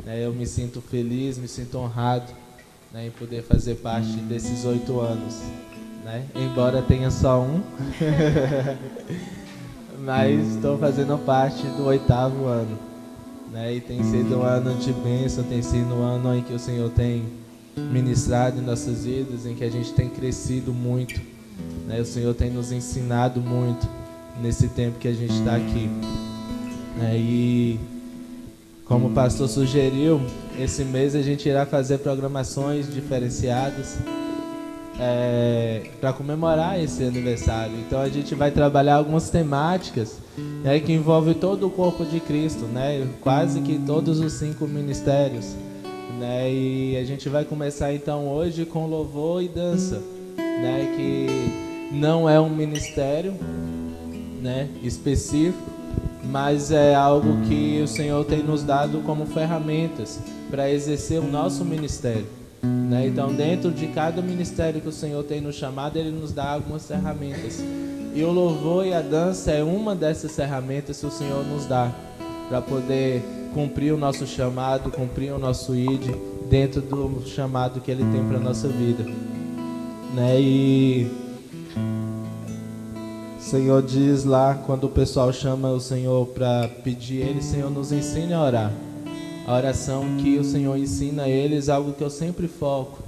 né? Eu me sinto feliz, me sinto honrado, né, em poder fazer parte desses 8 anos, né? Embora tenha só um, mas estou fazendo parte do 8º ano, né? E tem sido um ano de bênção, tem sido um ano em que o Senhor tem ministrado em nossas vidas, em que a gente tem crescido muito, né? O Senhor tem nos ensinado muito nesse tempo que a gente está aqui, né? E como o pastor sugeriu, esse mês a gente irá fazer programações diferenciadas para comemorar esse aniversário. Então a gente vai trabalhar algumas temáticas, né, que envolvem todo o corpo de Cristo, né, quase que todos os 5 ministérios, né, e a gente vai começar então hoje com louvor e dança, né, que não é um ministério, né, específico, mas é algo que o Senhor tem nos dado como ferramentas para exercer o nosso ministério, né? Então, dentro de cada ministério que o Senhor tem nos chamado, Ele nos dá algumas ferramentas. E o louvor e a dança é uma dessas ferramentas que o Senhor nos dá para poder cumprir o nosso chamado, cumprir o nosso ID dentro do chamado que Ele tem para a nossa vida, né? E o Senhor diz lá, quando o pessoal chama o Senhor para pedir Ele, Senhor, nos ensine a orar. A oração que o Senhor ensina a eles, algo que eu sempre foco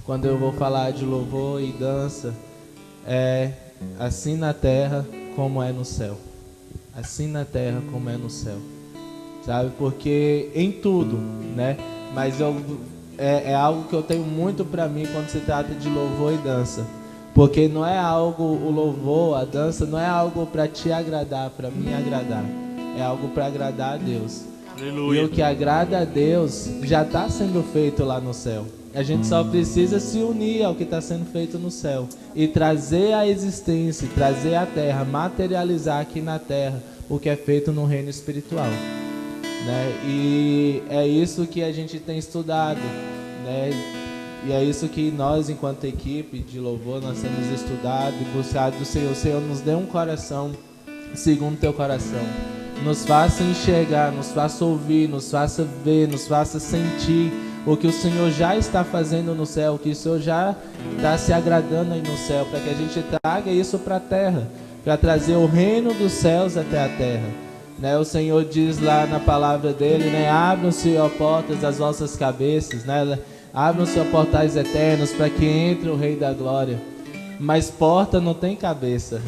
quando eu vou falar de louvor e dança, é assim na terra como é no céu. Assim na terra como é no céu. Sabe? Porque em tudo, né? Mas é algo que eu tenho muito para mim quando se trata de louvor e dança. Porque não é algo, o louvor, a dança, não é algo para te agradar, para me agradar. É algo para agradar a Deus. Aleluia. E o que agrada a Deus já está sendo feito lá no céu. A gente só precisa se unir ao que está sendo feito no céu e trazer a existência, trazer a terra, materializar aqui na terra o que é feito no reino espiritual, né? E é isso que a gente tem estudado, né? E é isso que nós, enquanto equipe de louvor, nós temos estudado e buscado do Senhor. O Senhor nos dê um coração segundo teu coração. Nos faça enxergar, nos faça ouvir, nos faça ver, nos faça sentir o que o Senhor já está fazendo no céu, o que o Senhor já está se agradando aí no céu, para que a gente traga isso para a terra, para trazer o reino dos céus até a terra, né? O Senhor diz lá na palavra dele, né? Abram-se, ó portas, das vossas cabeças, né? Abram-se, ó portais eternos, para que entre o Rei da Glória. Mas porta não tem cabeça.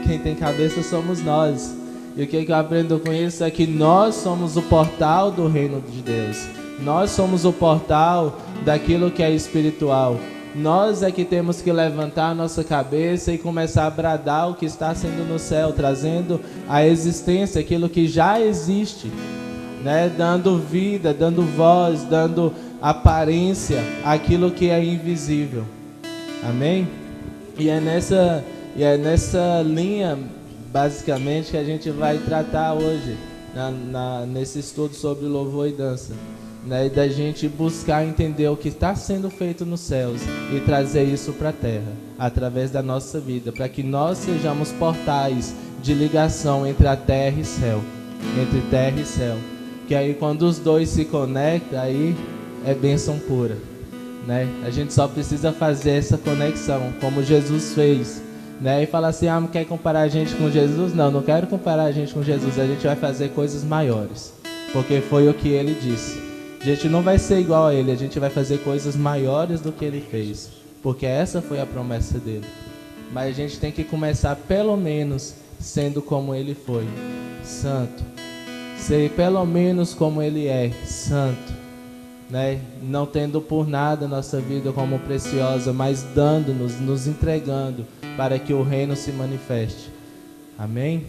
Quem tem cabeça somos nós. E o que eu aprendo com isso é que nós somos o portal do reino de Deus. Nós somos o portal daquilo que é espiritual. Nós é que temos que levantar a nossa cabeça e começar a bradar o que está sendo no céu, trazendo à existência aquilo que já existe, né? Dando vida, dando voz, dando aparência àquilo que é invisível. Amém? E é nessa linha, basicamente, que a gente vai tratar hoje, nesse estudo sobre louvor e dança, né? E da gente buscar entender o que está sendo feito nos céus e trazer isso para a terra, através da nossa vida, para que nós sejamos portais de ligação entre a terra e céu, entre terra e céu. Que aí quando os dois se conectam, aí é bênção pura, né? A gente só precisa fazer essa conexão, como Jesus fez, né? E falar assim, não quer comparar a gente com Jesus? Não quero comparar a gente com Jesus. A gente vai fazer coisas maiores, porque foi o que ele disse. A gente não vai ser igual a ele, a gente vai fazer coisas maiores do que ele fez, porque essa foi a promessa dele. Mas a gente tem que começar pelo menos sendo como ele foi, santo. Ser pelo menos como ele é, santo, né? Não tendo por nada a nossa vida como preciosa, mas dando-nos, nos entregando para que o reino se manifeste. Amém?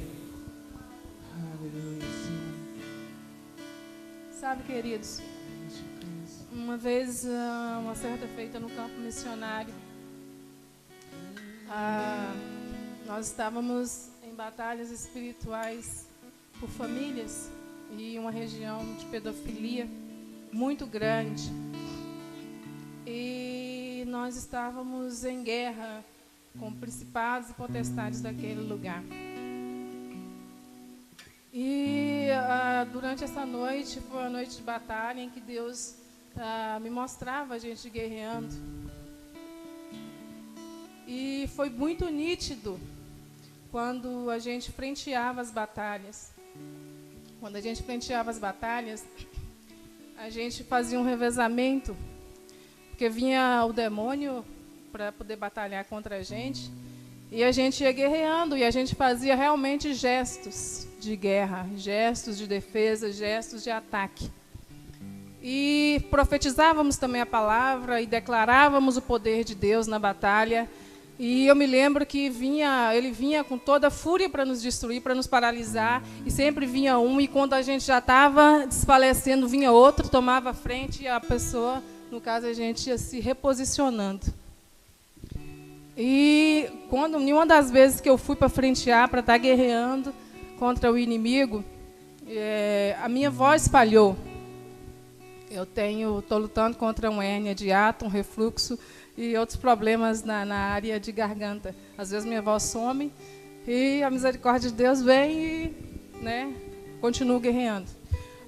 Sabe, queridos, uma vez, uma certa feita no campo missionário, nós estávamos em batalhas espirituais por famílias e uma região de pedofilia muito grande. E nós estávamos em guerra com principados e potestades daquele lugar. E durante essa noite, foi uma noite de batalha em que Deus me mostrava a gente guerreando. E foi muito nítido quando a gente frenteava as batalhas. Quando a gente frenteava as batalhas, a gente fazia um revezamento, porque vinha o demônio para poder batalhar contra a gente, e a gente ia guerreando, e a gente fazia realmente gestos de guerra, gestos de defesa, gestos de ataque. E profetizávamos também a palavra e declarávamos o poder de Deus na batalha. E eu me lembro que ele vinha com toda a fúria para nos destruir, para nos paralisar, e sempre vinha um, e quando a gente já estava desfalecendo, vinha outro, tomava a frente, e a pessoa, no caso a gente, ia se reposicionando. E em uma das vezes que eu fui para frentear, para estar guerreando contra o inimigo, a minha voz falhou. Estou lutando contra uma hérnia de hiato, um refluxo e outros problemas na área de garganta. Às vezes minha voz some e a misericórdia de Deus vem e continuo guerreando.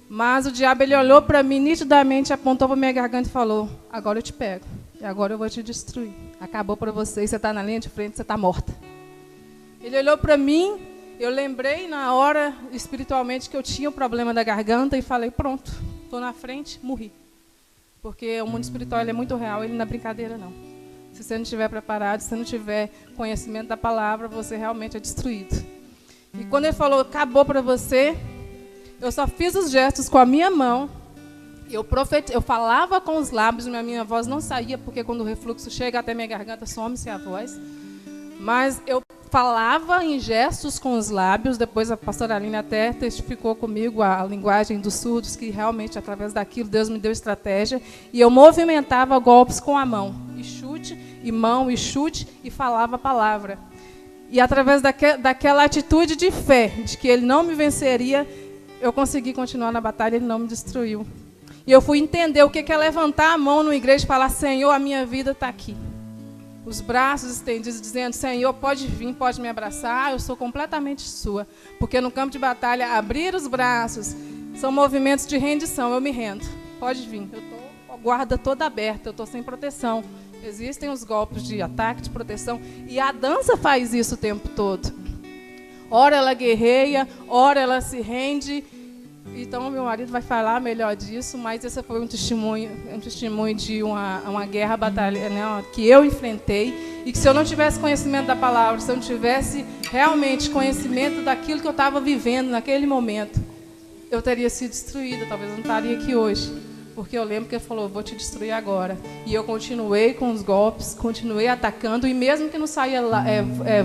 Mas o diabo ele olhou para mim nitidamente, apontou para minha garganta e falou: agora eu te pego, e agora eu vou te destruir. Acabou para você, você está na linha de frente, você está morta. Ele olhou para mim, eu lembrei na hora espiritualmente que eu tinha o problema da garganta e falei: pronto, estou na frente, morri. Porque o mundo espiritual ele é muito real, ele não é brincadeira não. Se você não estiver preparado, se você não tiver conhecimento da palavra, você realmente é destruído. E quando ele falou: acabou para você, eu só fiz os gestos com a minha mão. Eu falava com os lábios, mas a minha voz não saía, porque quando o refluxo chega até minha garganta, some-se a voz. Mas eu falava em gestos com os lábios. Depois a pastora Aline até testificou comigo a linguagem dos surdos, que realmente, através daquilo, Deus me deu estratégia. E eu movimentava golpes com a mão. E chute, e mão, e chute, e falava a palavra. E através daquela atitude de fé, de que ele não me venceria, eu consegui continuar na batalha, ele não me destruiu. E eu fui entender o que é levantar a mão numa igreja e falar: Senhor, a minha vida está aqui. Os braços estendidos, dizendo: Senhor, pode vir, pode me abraçar, eu sou completamente sua. Porque no campo de batalha, abrir os braços são movimentos de rendição, eu me rendo. Pode vir, eu estou com a guarda toda aberta, eu estou sem proteção. Existem os golpes de ataque, de proteção, e a dança faz isso o tempo todo. Ora ela guerreia, ora ela se rende. Então, meu marido vai falar melhor disso, mas esse foi um testemunho de uma guerra, batalha, que eu enfrentei, e que se eu não tivesse conhecimento da palavra, se eu não tivesse realmente conhecimento daquilo que eu estava vivendo naquele momento, eu teria sido destruída, talvez eu não estaria aqui hoje, porque eu lembro que ele falou: vou te destruir agora. E eu continuei com os golpes, continuei atacando, e mesmo que não saía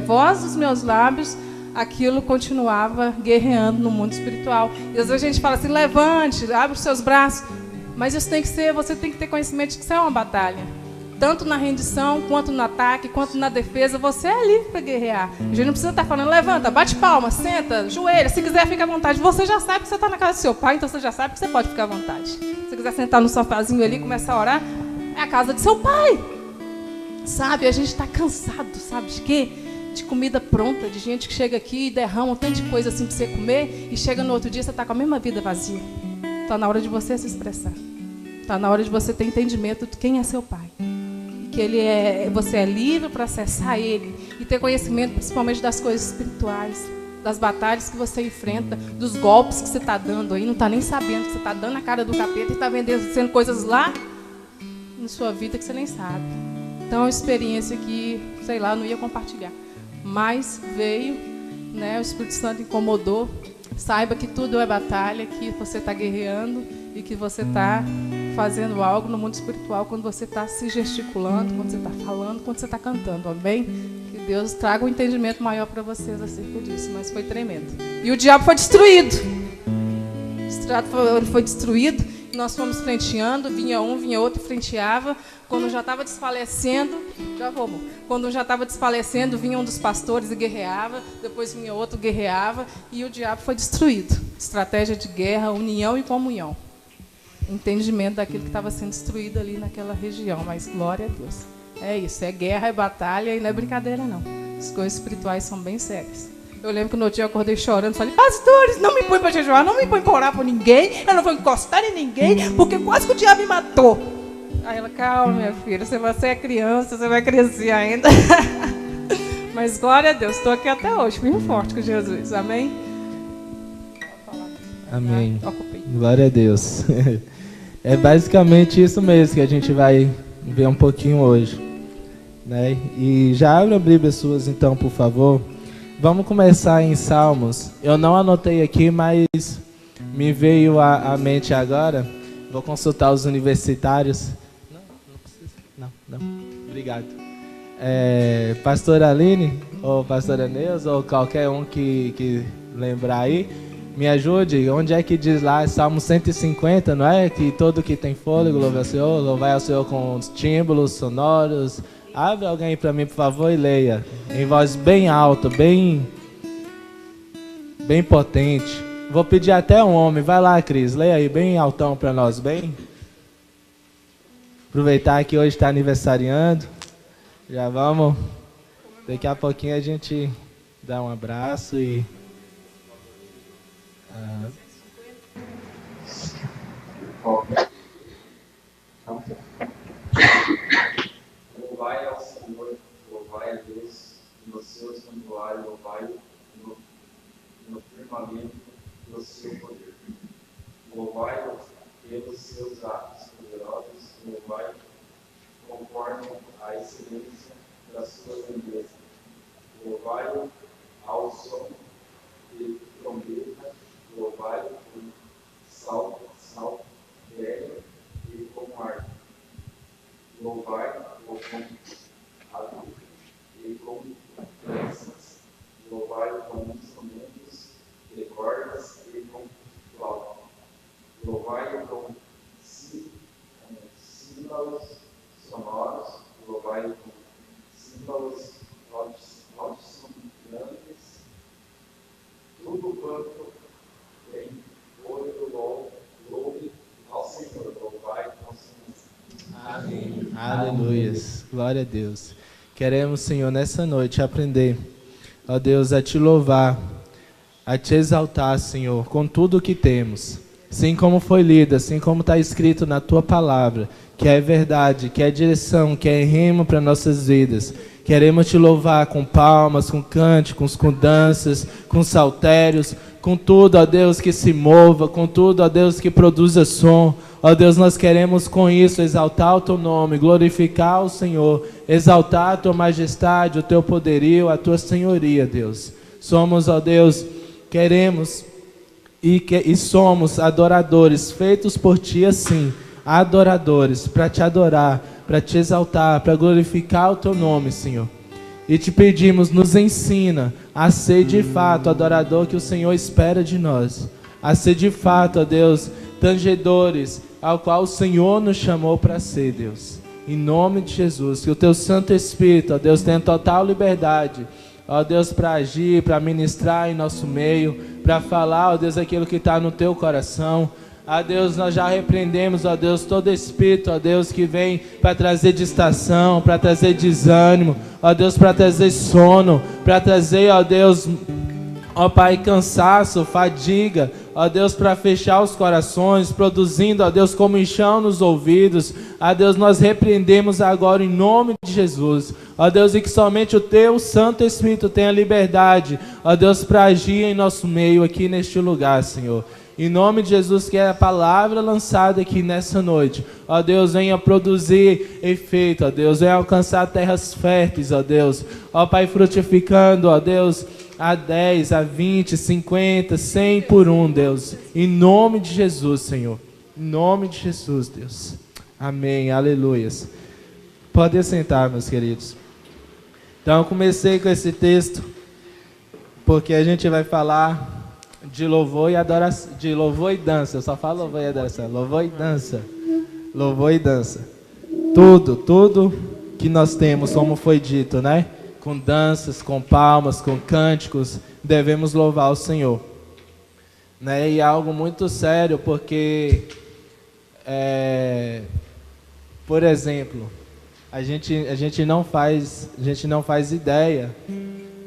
voz dos meus lábios, aquilo continuava guerreando no mundo espiritual. E às vezes a gente fala assim: levante, abre os seus braços. Mas isso tem que ser, você tem que ter conhecimento de que isso é uma batalha. Tanto na rendição, quanto no ataque, quanto na defesa, você é livre para guerrear. A gente não precisa estar falando: levanta, bate palma, senta, joelha, se quiser fica à vontade. Você já sabe que você está na casa do seu pai, então você já sabe que você pode ficar à vontade. Se você quiser sentar no sofazinho ali e começar a orar, é a casa de seu pai. Sabe, a gente está cansado, sabe de quê? De comida pronta, de gente que chega aqui e derrama um tanto de coisa assim para você comer, e chega no outro dia você está com a mesma vida vazia. Está na hora de você se expressar. Está na hora de você ter entendimento de quem é seu pai. Que você é livre para acessar ele e ter conhecimento principalmente das coisas espirituais, das batalhas que você enfrenta, dos golpes que você está dando aí, não está nem sabendo que você está dando a cara do capeta e está vendendo coisas lá na sua vida que você nem sabe. Então é uma experiência que, sei lá, não ia compartilhar. Mas veio, o Espírito Santo incomodou. Saiba que tudo é batalha, que você está guerreando e que você está fazendo algo no mundo espiritual quando você está se gesticulando, quando você está falando, quando você está cantando, amém? Que Deus traga um entendimento maior para vocês acerca disso, mas foi tremendo. E o diabo foi destruído. Ele foi destruído, nós fomos frenteando, vinha um, vinha outro, frenteava. Quando já estava desfalecendo, vinha um dos pastores e guerreava, depois vinha outro, guerreava, e o diabo foi destruído. Estratégia de guerra, união e comunhão. Entendimento daquilo que estava sendo destruído ali naquela região, mas glória a Deus. É isso, é guerra, é batalha e não é brincadeira não. As coisas espirituais são bem sérias. Eu lembro que no outro dia eu acordei chorando, falei, pastores, não me põe para jejuar, não me põe para orar por ninguém, eu não vou encostar em ninguém, porque quase que o diabo me matou. Aí ela, calma, minha filha, você é criança, você vai crescer ainda. Mas glória a Deus, estou aqui até hoje, firme e forte com Jesus, amém? Amém. Glória a Deus. É basicamente isso mesmo que a gente vai ver um pouquinho hoje, né? E já abre a Bíblia suas então, por favor. Vamos começar em Salmos. Eu não anotei aqui, mas me veio à mente agora. Vou consultar os universitários. Não precisa. Não. Obrigado. Pastora Aline, ou Pastora Neuza, ou qualquer um que lembrar aí, me ajude. Onde é que diz lá? Salmo 150, não é? Que todo que tem fôlego louva ao Senhor, louvai ao Senhor com os tímbalos sonoros. Abre alguém para mim, por favor, e leia. Em voz bem alta, bem potente. Vou pedir até um homem. Vai lá, Cris. Leia aí, bem altão para nós, bem. Aproveitar que hoje está aniversariando. Já vamos. Daqui a pouquinho a gente dá um abraço e... Louvai ao Senhor, louvai a Deus, no seu santuário, louvai no firmamento do seu poder. Louvai-o pelos seus atos poderosos, louvai conforme a excelência da sua grandeza. Louvai-o ao som de trombeta, louvai-o com salto, velho e com harpa. Louvai-o com adulto e com danças. Louvai-o com instrumentos de cordas e com flauta. Louvai-o com símbolos sonoros. Louvai-o com símbolos altissonantes. Tudo quanto tem olho, louve ao Senhor. Louvai com Amém. Aleluias. Glória a Deus. Queremos, Senhor, nessa noite aprender, ó Deus, a te louvar, a te exaltar, Senhor, com tudo o que temos. Assim como foi lido, assim como está escrito na tua palavra, que é verdade, que é direção, que é rimo para nossas vidas. Queremos te louvar com palmas, com cânticos, com danças, com saltérios, com tudo, ó Deus, que se mova, com tudo, ó Deus, que produza som. Ó Deus, nós queremos com isso exaltar o teu nome, glorificar o Senhor, exaltar a tua majestade, o teu poderio, a tua senhoria, Deus. Somos, ó Deus, queremos e somos adoradores, feitos por ti assim, adoradores, para te adorar, para te exaltar, para glorificar o teu nome, Senhor. E te pedimos, nos ensina a ser de fato adorador que o Senhor espera de nós, a ser de fato, ó Deus, tangedores ao qual o Senhor nos chamou para ser, Deus. Em nome de Jesus, que o teu Santo Espírito, ó Deus, tenha total liberdade, ó Deus, para agir, para ministrar em nosso meio, para falar, ó Deus, aquilo que está no teu coração. Ó Deus, nós já repreendemos, ó Deus, todo espírito, ó Deus, que vem para trazer distração, para trazer desânimo, ó Deus, para trazer sono, para trazer, ó Deus, ó Pai, cansaço, fadiga, ó Deus, para fechar os corações, produzindo, ó Deus, comichão nos ouvidos. Ó Deus, nós repreendemos agora em nome de Jesus, ó Deus, e que somente o teu Santo Espírito tenha liberdade, ó Deus, para agir em nosso meio aqui neste lugar, Senhor. Em nome de Jesus, que é a palavra lançada aqui nessa noite, ó Deus, venha produzir efeito, ó Deus, venha alcançar terras férteis, ó Deus, ó Pai, frutificando, ó Deus, a 10, a 20, 50, 100 por um, Deus. Em nome de Jesus, Senhor. Em nome de Jesus, Deus. Amém, aleluias. Podem sentar, meus queridos. Então, eu comecei com esse texto, porque a gente vai falar de louvor e adoração, de louvor e dança. Eu só falo louvor e adoração. Louvor e dança. Louvor e dança. Tudo que nós temos, como foi dito, né? Com danças, com palmas, com cânticos, devemos louvar o Senhor, né? E é algo muito sério, porque, por exemplo, a gente não faz ideia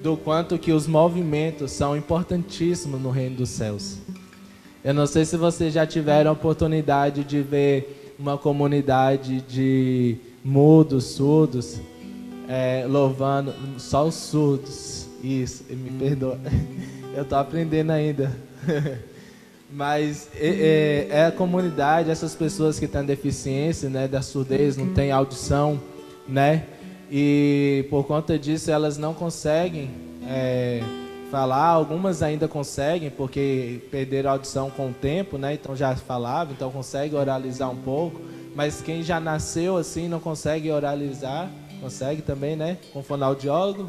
do quanto que os movimentos são importantíssimos no reino dos céus. Eu não sei se vocês já tiveram a oportunidade de ver uma comunidade de mudos, surdos, louvando, só os surdos, isso, me perdoa, eu estou aprendendo ainda, mas é a comunidade, essas pessoas que têm deficiência, né, da surdez, não têm audição, né, e por conta disso elas não conseguem falar, algumas ainda conseguem, porque perderam a audição com o tempo, né, então já falavam, então consegue oralizar um pouco, mas quem já nasceu assim não consegue oralizar, consegue também, né, com fonoaudiólogo.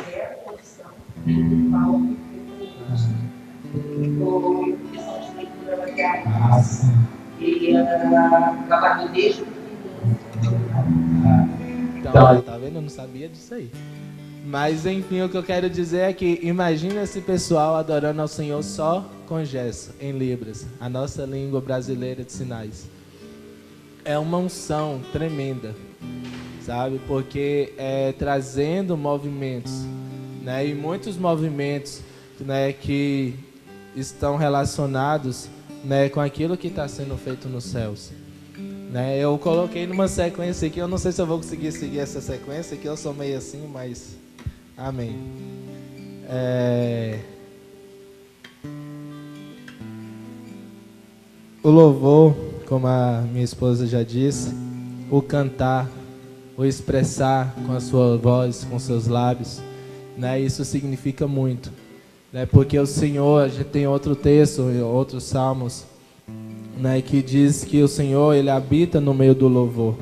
É a condição principal do e trabalhou desde o então, tá vendo? Eu não sabia disso aí. Mas enfim, o que eu quero dizer é que imagina esse pessoal adorando ao Senhor só com gesto, em Libras, a nossa língua brasileira de sinais. É uma unção tremenda, sabe? Porque é trazendo movimentos, né? E muitos movimentos, né, que estão relacionados, né, com aquilo que está sendo feito nos céus. Né? Eu coloquei numa sequência aqui, eu não sei se eu vou conseguir seguir essa sequência, que eu sou meio assim, mas amém. O louvor, como a minha esposa já disse, o cantar, o expressar com a sua voz, com seus lábios, né? Isso significa muito, né? Porque o Senhor, a gente tem outro texto, outros salmos, né, que diz que o Senhor, ele habita no meio do louvor,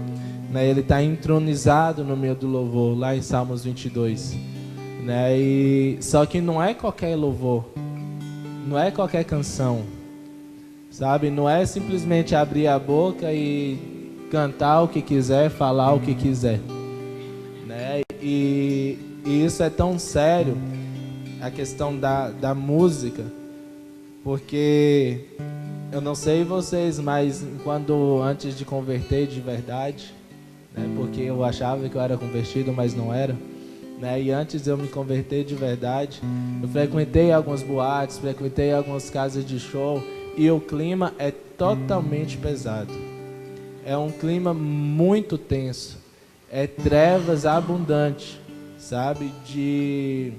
né? Ele está entronizado no meio do louvor, lá em Salmos 22, né? E só que não é qualquer louvor, não é qualquer canção, sabe? Não é simplesmente abrir a boca e cantar o que quiser, falar o que quiser, né? E isso é tão sério, a questão da música, porque eu não sei vocês, mas antes de converter de verdade, né, porque eu achava que eu era convertido, mas não era, né, e antes de eu me converter de verdade, eu frequentei algumas boates, frequentei algumas casas de show, e o clima é totalmente pesado. É um clima muito tenso, é trevas abundante, sabe, de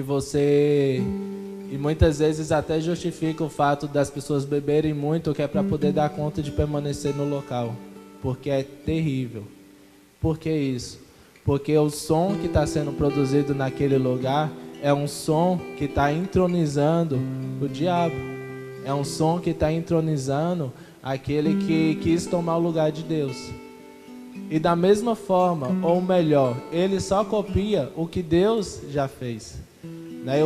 você... E muitas vezes até justifica o fato das pessoas beberem muito, que é para poder dar conta de permanecer no local. Porque é terrível. Por que isso? Porque o som que está sendo produzido naquele lugar é um som que está entronizando o diabo. É um som que está entronizando aquele que quis tomar o lugar de Deus. E da mesma forma, ou melhor, ele só copia o que Deus já fez.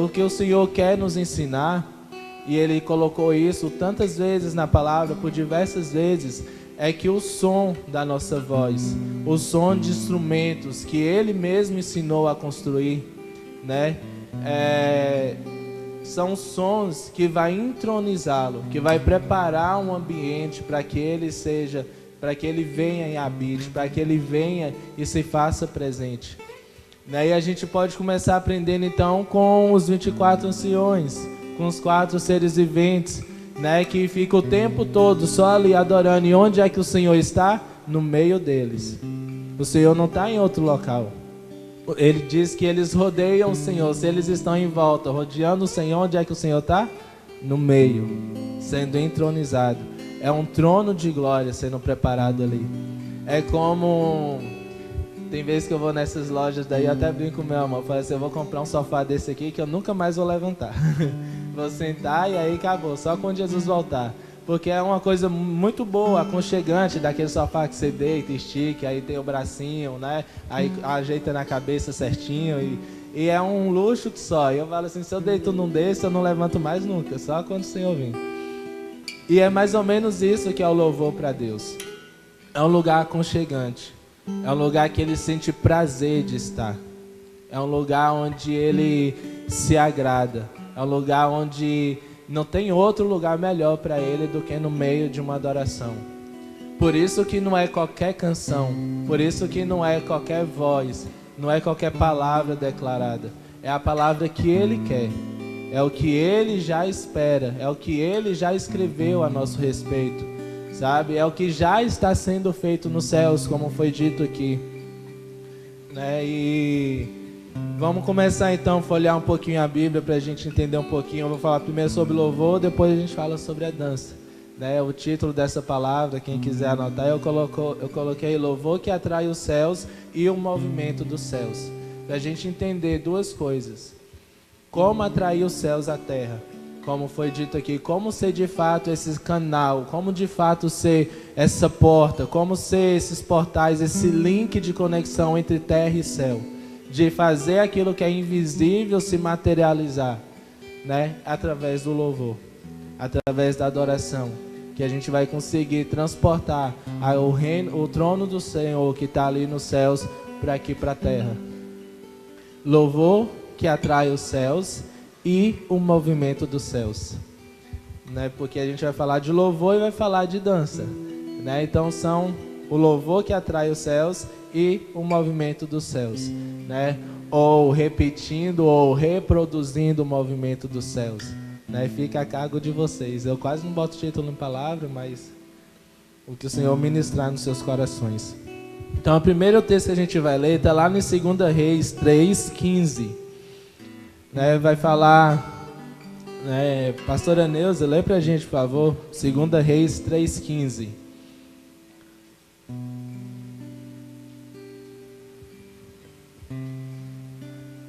O que o Senhor quer nos ensinar, e Ele colocou isso tantas vezes na palavra, por diversas vezes, é que o som da nossa voz, o som de instrumentos que Ele mesmo ensinou a construir, né, são sons que vai entronizá-lo, que vai preparar um ambiente para que Ele seja, para que Ele venha e habite, para que Ele venha e se faça presente. E a gente pode começar aprendendo então com os 24 anciões, com os 4 seres viventes, né, que fica o tempo todo só ali adorando. E onde é que o Senhor está? No meio deles. O Senhor não está em outro local. Ele diz que eles rodeiam o Senhor. Se eles estão em volta, rodeando o Senhor, onde é que o Senhor está? No meio, sendo entronizado. É um trono de glória sendo preparado ali. É como... Tem vezes que eu vou nessas lojas daí, eu até brinco com meu amor, eu falo assim, eu vou comprar um sofá desse aqui que eu nunca mais vou levantar. Vou sentar e aí acabou, só quando Jesus voltar. Porque é uma coisa muito boa, aconchegante, daquele sofá que você deita, estica, aí tem o bracinho, né? Aí ajeita na cabeça certinho e é um luxo que só. E eu falo assim, se eu deito num desse, eu não levanto mais nunca, só quando o Senhor vir. E é mais ou menos isso que é o louvor para Deus. É um lugar aconchegante. É um lugar que ele sente prazer de estar. É um lugar onde ele se agrada. É um lugar onde não tem outro lugar melhor para ele do que no meio de uma adoração. Por isso que não é qualquer canção, por isso que não é qualquer voz, não é qualquer palavra declarada. É a palavra que Ele quer, é o que Ele já espera, é o que Ele já escreveu a nosso respeito, sabe? É o que já está sendo feito nos céus, como foi dito aqui, né? E vamos começar então a folhear um pouquinho a Bíblia para a gente entender um pouquinho. Eu vou falar primeiro sobre louvor, depois a gente fala sobre a dança, né? O título dessa palavra, quem quiser anotar, eu coloquei louvor que atrai os céus e o movimento dos céus, para a gente entender duas coisas: como atrair os céus à terra, como foi dito aqui, como ser de fato esse canal, como de fato ser essa porta, como ser esses portais, esse link de conexão entre terra e céu, de fazer aquilo que é invisível se materializar, né? Através do louvor, através da adoração, que a gente vai conseguir transportar o reino, o trono do Senhor que está ali nos céus para aqui, para a terra. Louvor que atrai os céus e o movimento dos céus, né? Porque a gente vai falar de louvor e vai falar de dança, né? Então são o louvor que atrai os céus e o movimento dos céus, né? Ou repetindo ou reproduzindo o movimento dos céus, né? Fica a cargo de vocês. Eu quase não boto título em palavra, mas o que o Senhor ministrar nos seus corações. Então o primeiro texto que a gente vai ler está lá em 2 Reis 3:15. Né, vai falar, né, pastora Neuza, lê pra gente, por favor, 2 Reis 3:15.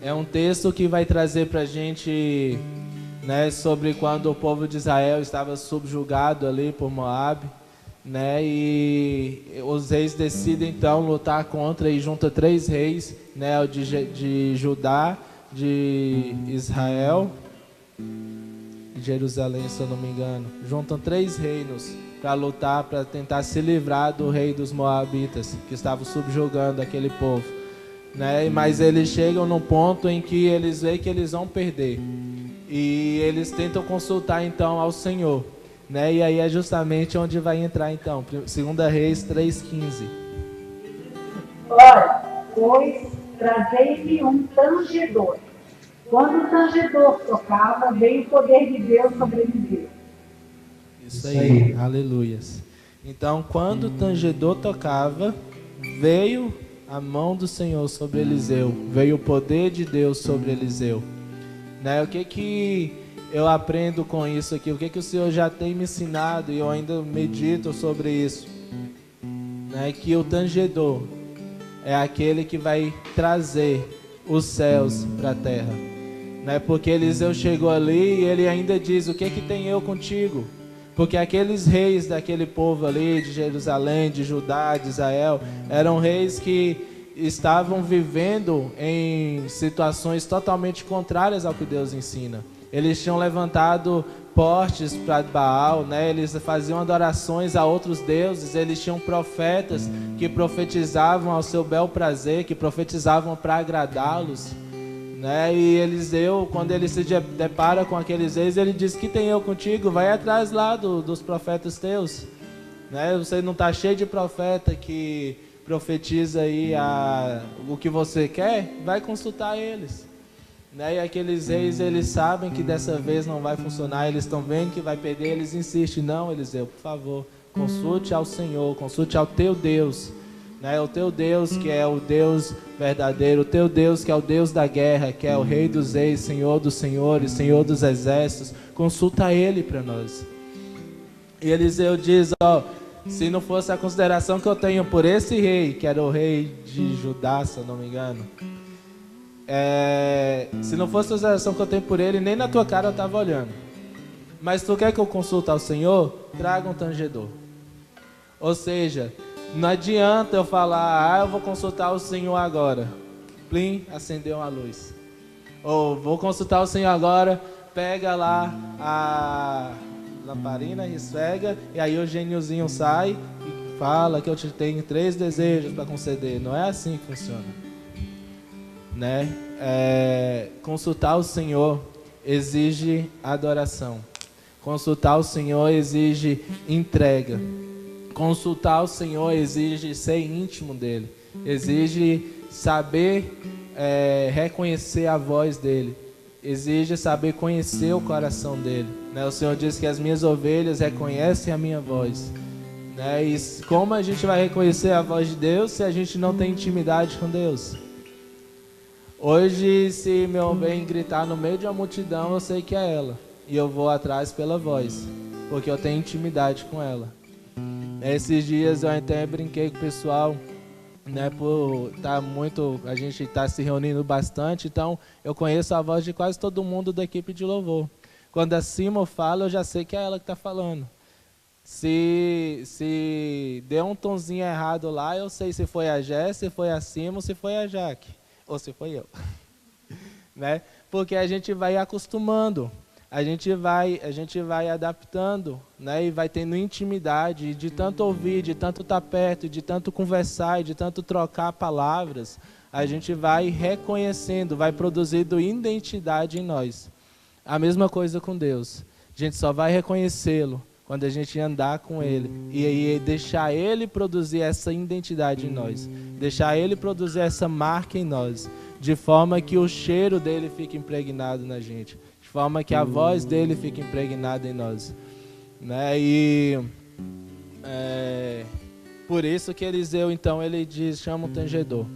É um texto que vai trazer pra gente, né, sobre quando o povo de Israel estava subjugado ali por Moabe, né, e os reis decidem então lutar contra, e junta 3 reis, né, o de Judá, de Israel, Jerusalém, se eu não me engano. Juntam 3 reinos para lutar, para tentar se livrar do rei dos Moabitas, que estavam subjugando aquele povo, né? Mas eles chegam num ponto em que eles veem que eles vão perder, e eles tentam consultar então ao Senhor, né? E aí é justamente onde vai entrar então 2 Reis 3:15. Ora, pois trazei-me um tangedor. Quando o tangedor tocava, veio o poder de Deus sobre Eliseu. Isso aí, aleluias. Então, quando o tangedor tocava, veio a mão do Senhor sobre Eliseu, veio o poder de Deus sobre Eliseu, né? O que eu aprendo com isso aqui? O que o Senhor já tem me ensinado, e eu ainda medito sobre isso, né? Que o tangedor é aquele que vai trazer os céus para a terra, né? Porque Eliseu chegou ali e ele ainda diz: o que tem eu contigo? Porque aqueles reis daquele povo ali, de Jerusalém, de Judá, de Israel, eram reis que estavam vivendo em situações totalmente contrárias ao que Deus ensina. Eles tinham levantado postes para Baal, né? Eles faziam adorações a outros deuses, eles tinham profetas que profetizavam ao seu bel prazer, que profetizavam para agradá-los, né? E Eliseu, quando ele se depara com aqueles reis, ele diz: que tem eu contigo? Vai atrás lá dos profetas teus, né? Você não está cheio de profeta que profetiza aí o que você quer? Vai consultar eles, né? E aqueles reis, eles sabem que dessa vez não vai funcionar, eles estão vendo que vai perder, eles insistem: não, Eliseu, por favor, consulte ao Senhor, consulte ao teu Deus, né? O teu Deus que é o Deus verdadeiro, o teu Deus que é o Deus da guerra, que é o Rei dos reis, Senhor dos senhores, Senhor dos exércitos, consulta Ele para nós. E Eliseu diz: ó, se não fosse a consideração que eu tenho por esse rei, que era o rei de Judá, se eu não me engano, se não fosse a consideração que eu tenho por ele, nem na tua cara eu estava olhando. Mas tu quer que eu consulte ao Senhor? Traga um tangedor. Ou seja, não adianta eu falar: eu vou consultar o Senhor agora. Plim, acendeu uma luz. Ou vou consultar o Senhor agora, pega lá a lamparina, esfrega, e aí o gêniozinho sai e fala que eu te tenho 3 desejos para conceder. Não é assim que funciona, né? Consultar o Senhor exige adoração. Consultar o Senhor exige entrega. Consultar o Senhor exige ser íntimo dele, exige saber reconhecer a voz dele, exige saber conhecer o coração dele, né? O Senhor diz que as minhas ovelhas reconhecem a minha voz, né? E como a gente vai reconhecer a voz de Deus se a gente não tem intimidade com Deus? Hoje, se meu ovelha gritar no meio de uma multidão, eu sei que é ela, e eu vou atrás pela voz, porque eu tenho intimidade com ela. Esses dias eu até brinquei com o pessoal, né, por a gente tá se reunindo bastante, então eu conheço a voz de quase todo mundo da equipe de louvor. Quando a Simo fala, eu já sei que é ela que está falando. Se deu um tonzinho errado lá, eu sei se foi a Jé, se foi a Simo, se foi a Jaque, ou se foi eu. Né? Porque a gente vai acostumando. A gente vai adaptando, né, e vai tendo intimidade, e de tanto ouvir, de tanto estar perto, de tanto conversar, e de tanto trocar palavras, a gente vai reconhecendo, vai produzindo identidade em nós. A mesma coisa com Deus. A gente só vai reconhecê-lo quando a gente andar com Ele, e aí deixar Ele produzir essa identidade em nós, deixar Ele produzir essa marca em nós, de forma que o cheiro dele fique impregnado na gente, de forma que a voz dele fique impregnada em nós, né? E por isso que Eliseu, então, ele diz, chama um tangedor.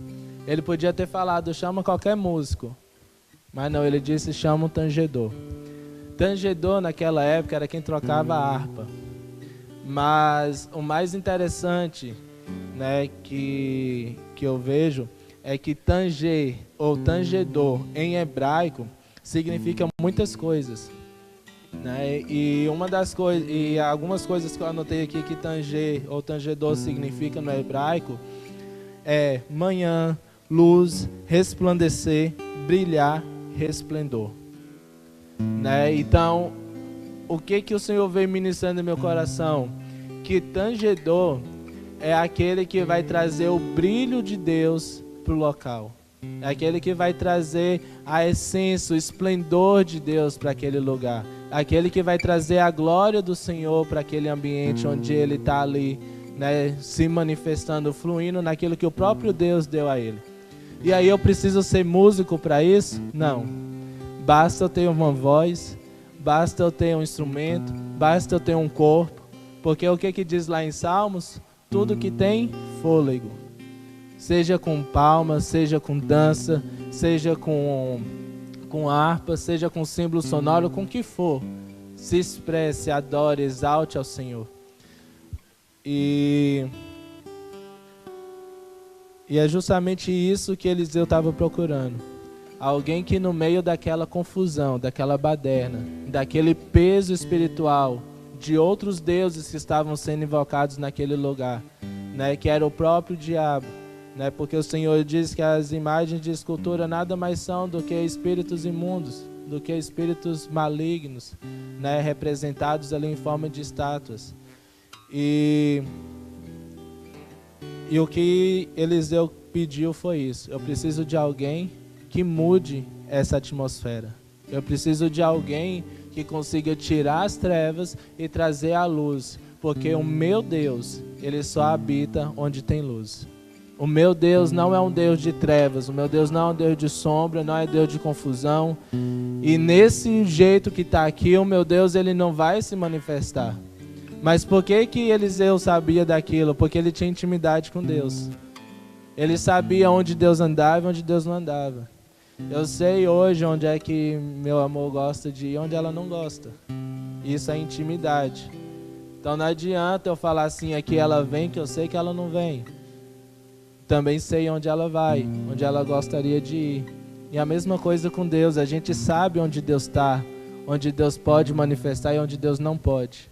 Ele podia ter falado, chama qualquer músico, mas não, ele disse, chama um tangedor. Tangedor naquela época era quem trocava a harpa. Mas o mais interessante, né, que eu vejo é que tanger ou tangedor em hebraico significa muitas coisas, né? E uma das coisas, e algumas coisas que eu anotei aqui que tanger ou tangedor significa no hebraico é manhã, luz, resplandecer, brilhar, resplendor, né? Então, o que o Senhor veio ministrando no meu coração? Que tangedor é aquele que vai trazer o brilho de Deus para o local. É aquele que vai trazer a essência, o esplendor de Deus para aquele lugar. Aquele que vai trazer a glória do Senhor para aquele ambiente onde Ele está ali, né, se manifestando, fluindo naquilo que o próprio Deus deu a Ele. E aí eu preciso ser músico para isso? Não. Basta eu ter uma voz, basta eu ter um instrumento, basta eu ter um corpo. Porque o que diz lá em Salmos? Tudo que tem fôlego. Seja com palmas, seja com dança, seja com harpa, seja com símbolo sonoro, com o que for. Se expresse, adore, exalte ao Senhor. E é justamente isso que Eliseu estava procurando. Alguém que no meio daquela confusão, daquela baderna, daquele peso espiritual, de outros deuses que estavam sendo invocados naquele lugar, né, que era o próprio diabo, né, porque o Senhor diz que as imagens de escultura nada mais são do que espíritos imundos, do que espíritos malignos, né, representados ali em forma de estátuas. E o que Eliseu pediu foi isso: eu preciso de alguém que mude essa atmosfera. Eu preciso de alguém que consiga tirar as trevas e trazer a luz, porque o meu Deus, Ele só habita onde tem luz. O meu Deus não é um Deus de trevas, o meu Deus não é um Deus de sombra, não é Deus de confusão. E nesse jeito que está aqui, o meu Deus, Ele não vai se manifestar. Mas por que Eliseu sabia daquilo? Porque ele tinha intimidade com Deus. Ele sabia onde Deus andava e onde Deus não andava. Eu sei hoje onde é que meu amor gosta de ir e onde ela não gosta. Isso é intimidade. Então não adianta eu falar assim, aqui ela vem, que eu sei que ela não vem. Também sei onde ela vai, onde ela gostaria de ir. E a mesma coisa com Deus, a gente sabe onde Deus está, onde Deus pode manifestar e onde Deus não pode.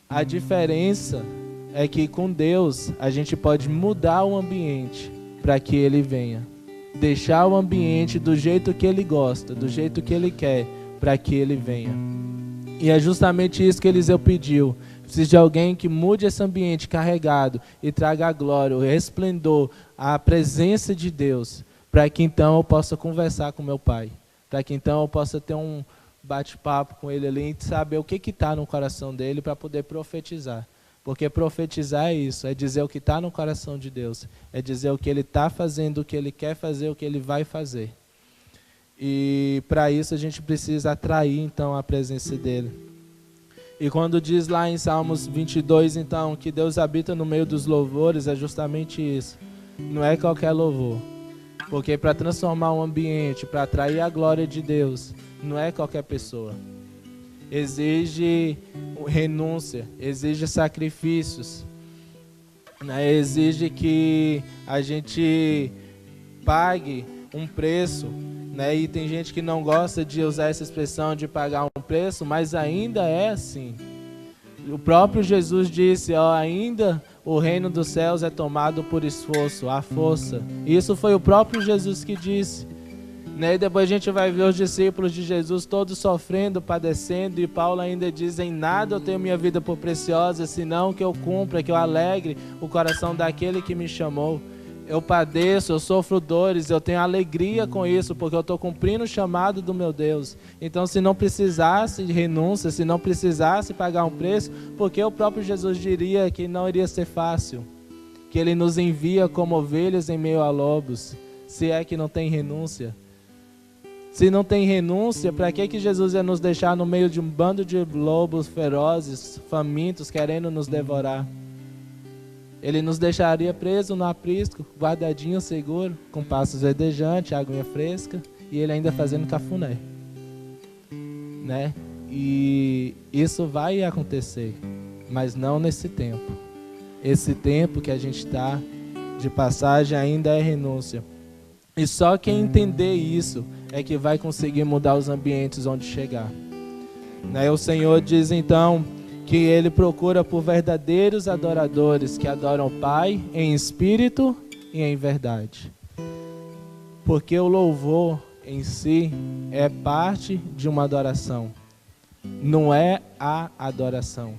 A diferença é que com Deus a gente pode mudar o ambiente para que Ele venha. Deixar o ambiente do jeito que Ele gosta, do jeito que Ele quer, para que Ele venha. E é justamente isso que Eliseu pediu. Preciso de alguém que mude esse ambiente carregado e traga a glória, o resplendor, a presença de Deus, para que então eu possa conversar com meu pai, para que então eu possa ter um bate-papo com ele ali e saber o que está no coração dele para poder profetizar. Porque profetizar é isso, é dizer o que está no coração de Deus, é dizer o que Ele está fazendo, o que Ele quer fazer, o que Ele vai fazer. E para isso a gente precisa atrair então a presença dEle. E quando diz lá em Salmos 22, então, que Deus habita no meio dos louvores, é justamente isso. Não é qualquer louvor. Porque para transformar um ambiente, para atrair a glória de Deus, não é qualquer pessoa. Exige renúncia, exige sacrifícios, né? Exige que a gente pague um preço, né? E tem gente que não gosta de usar essa expressão de pagar um preço, mas ainda é assim. O próprio Jesus disse, ó, ainda o reino dos céus é tomado por esforço, à força. Isso foi o próprio Jesus que disse. E depois a gente vai ver os discípulos de Jesus todos sofrendo, padecendo, e Paulo ainda diz, em nada eu tenho minha vida por preciosa, senão que eu cumpra, que eu alegre o coração daquele que me chamou. Eu padeço, eu sofro dores, eu tenho alegria com isso, porque eu estou cumprindo o chamado do meu Deus. Então, se não precisasse de renúncia, se não precisasse pagar um preço, porque o próprio Jesus diria que não iria ser fácil, que Ele nos envia como ovelhas em meio a lobos, se é que não tem renúncia. Se não tem renúncia, para que Jesus ia nos deixar no meio de um bando de lobos ferozes, famintos, querendo nos devorar? Ele nos deixaria preso no aprisco, guardadinho, seguro, com passos verdejantes, aguinha fresca, e Ele ainda fazendo cafuné. Né? E isso vai acontecer, mas não nesse tempo. Esse tempo que a gente está de passagem ainda é renúncia. E só quem entender isso é que vai conseguir mudar os ambientes onde chegar. Né? O Senhor diz então que Ele procura por verdadeiros adoradores que adoram o Pai em espírito e em verdade. Porque o louvor em si é parte de uma adoração. Não é a adoração,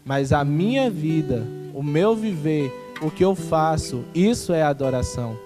mas a minha vida, o meu viver, o que eu faço, isso é adoração.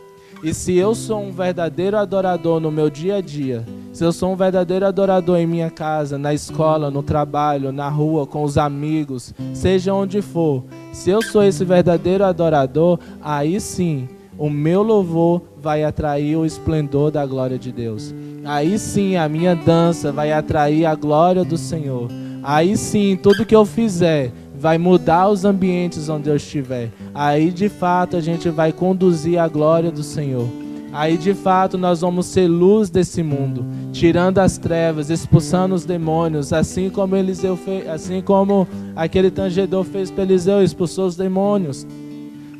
E se eu sou um verdadeiro adorador no meu dia a dia, se eu sou um verdadeiro adorador em minha casa, na escola, no trabalho, na rua, com os amigos, seja onde for, se eu sou esse verdadeiro adorador, aí sim, o meu louvor vai atrair o esplendor da glória de Deus. Aí sim, a minha dança vai atrair a glória do Senhor. Aí sim, tudo que eu fizer vai mudar os ambientes onde eu estiver. Aí de fato a gente vai conduzir a glória do Senhor. Aí de fato nós vamos ser luz desse mundo, tirando as trevas, expulsando os demônios, assim como Eliseu fez, assim como aquele tangedor fez para Eliseu, expulsou os demônios,